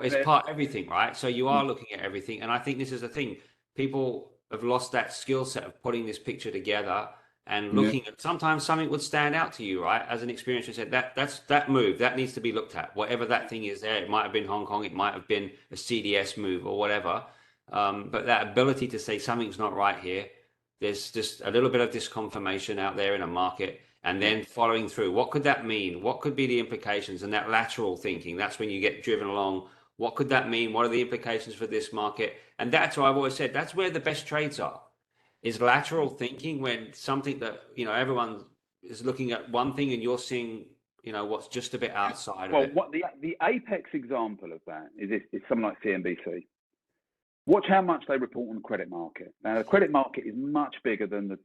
it's part everything, right? So you are looking at everything. And I think this is the thing. People have lost that skill set of putting this picture together and looking at, sometimes something would stand out to you, right? As an experience, you said that's that move that needs to be looked at, whatever that thing is there. It might have been Hong Kong, it might have been a CDS move or whatever. But that ability to say something's not right here, there's just a little bit of disconfirmation out there in a market, and then following through. What could that mean? What could be the implications? And that lateral thinking, that's when you get driven along. What could that mean? What are the implications for this market? And that's why I've always said that's where the best trades are, is lateral thinking, when something that, everyone is looking at one thing and you're seeing, what's just a bit outside of it. Well, what the apex example of that is someone like CNBC. Watch how much they report on the credit market. Now, the credit market is much bigger than the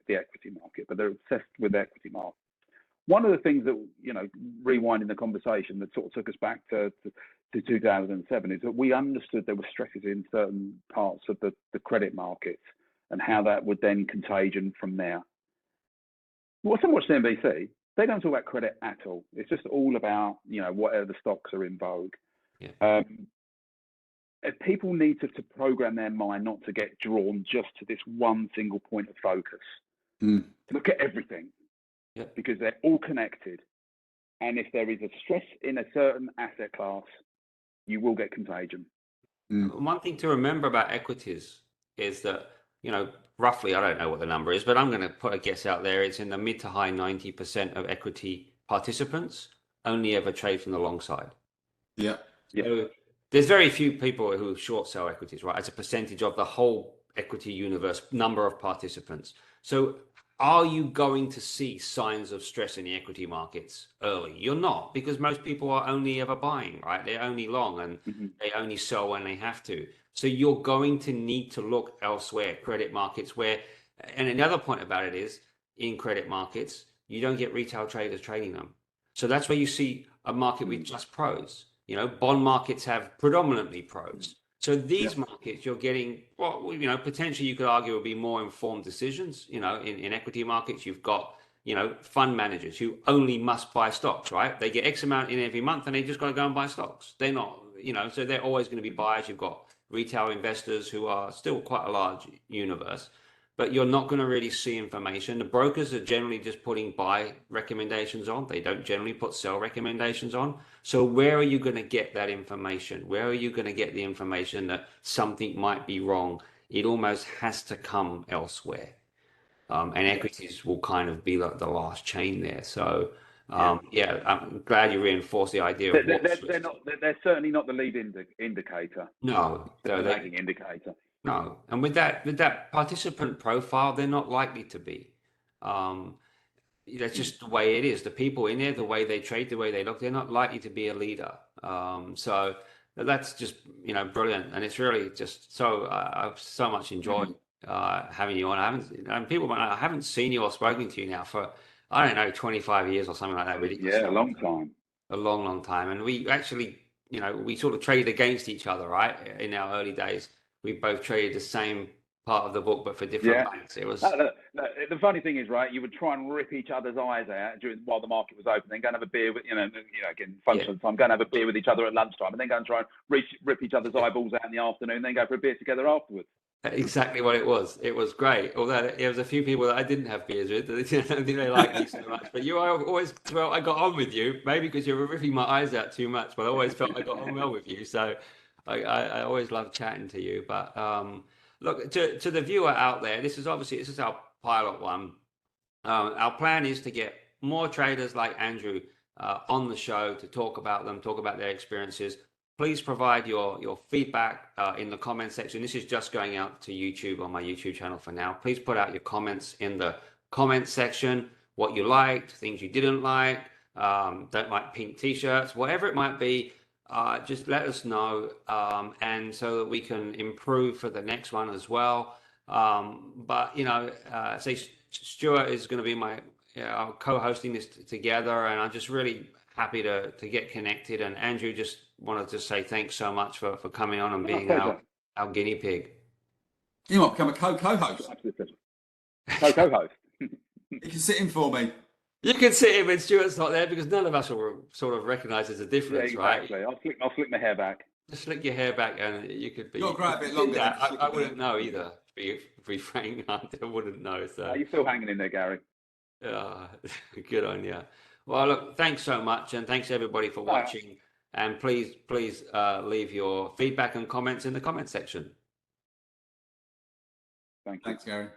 equity market, but they're obsessed with the equity market. One of the things that, rewinding the conversation that sort of took us back to 2007 is that we understood there were stresses in certain parts of the credit markets and how that would then contagion from there. Well, someone watched NBC, they don't talk about credit at all. It's just all about, whatever the stocks are in vogue. Yeah. People need to program their mind not to get drawn just to this one single point of focus. Look at everything, because they're all connected. And if there is a stress in a certain asset class, you will get contagion. One thing to remember about equities is that, roughly, I don't know what the number is, but I'm going to put a guess out there. It's in the mid to high 90% of equity participants only ever trade from the long side. Yeah. So there's very few people who short sell equities, right? As a percentage of the whole equity universe, number of participants. So are you going to see signs of stress in the equity markets early? You're not, because most people are only ever buying, right? They're only long, and they only sell when they have to. So you're going to need to look elsewhere, credit markets, where, and another point about it is, in credit markets, you don't get retail traders trading them. So that's where you see a market with just pros. Bond markets have predominantly pros. So these markets, you're getting, potentially you could argue will be more informed decisions. In equity markets, you've got, fund managers who only must buy stocks, right? They get X amount in every month and they just got to go and buy stocks. They're not, so they're always going to be buyers. You've got retail investors who are still quite a large universe, but you're not going to really see information. The brokers are generally just putting buy recommendations on. They don't generally put sell recommendations on. So where are you going to get that information? Where are you going to get the information that something might be wrong? It almost has to come elsewhere. And equities will kind of be like the last chain there. So I'm glad you reinforced the idea of they're certainly not the lead indicator. No, they're the lagging indicator. No, and with that participant profile, they're not likely to be. That's just the way it is. The people in there, the way they trade, the way they look, they're not likely to be a leader. So that's just brilliant, and it's really just so I've so much enjoyed having you on. I haven't seen you or spoken to you now for, I don't know, 25 years or something like that. Really, a long time. A long time, and we actually, we sort of traded against each other, right? In our early days, we both traded the same part of the book, but for different banks. It was the funny thing is, right? You would try and rip each other's eyes out while the market was open, then go and have a beer with, again, functional time, go and have a beer with each other at lunchtime, and then go and try and rip each other's eyeballs out in the afternoon, then go for a beer together afterwards. Exactly what it was. It was great. Although there was a few people that I didn't have beers with. I don't think they liked me so much. But I always felt I got on with you. Maybe because you were ripping my eyes out too much, but I always felt I got on well with you. So I always loved chatting to you. But look, to the viewer out there, this is our pilot one. Our plan is to get more traders like Andrew on the show to talk about their experiences. Please provide your feedback in the comment section. This is just going out to YouTube on my YouTube channel for now. Please put out your comments in the comment section, what you liked, things you didn't like, don't like pink t-shirts, whatever it might be. Just let us know, and so that we can improve for the next one as well. But say Stewart is going to be my co-hosting this together, and I'm just really happy to get connected. And Andrew, just wanted to say thanks so much for coming on and being our guinea pig. You might become a co-host. Co-host. You can sit in for me. You can sit in when Stewart's not there, because none of us will sort of recognise there's a difference, exactly. right? I'll flick my hair back. Just flick your hair back, and you could be. You'll grow a bit longer. I wouldn't know either. be frank, I wouldn't know. So Are you still hanging in there, Gary? good on you. Well, look, thanks so much, and thanks everybody for watching. And please leave your feedback and comments in the comment section. Thank you. Thanks, Gary.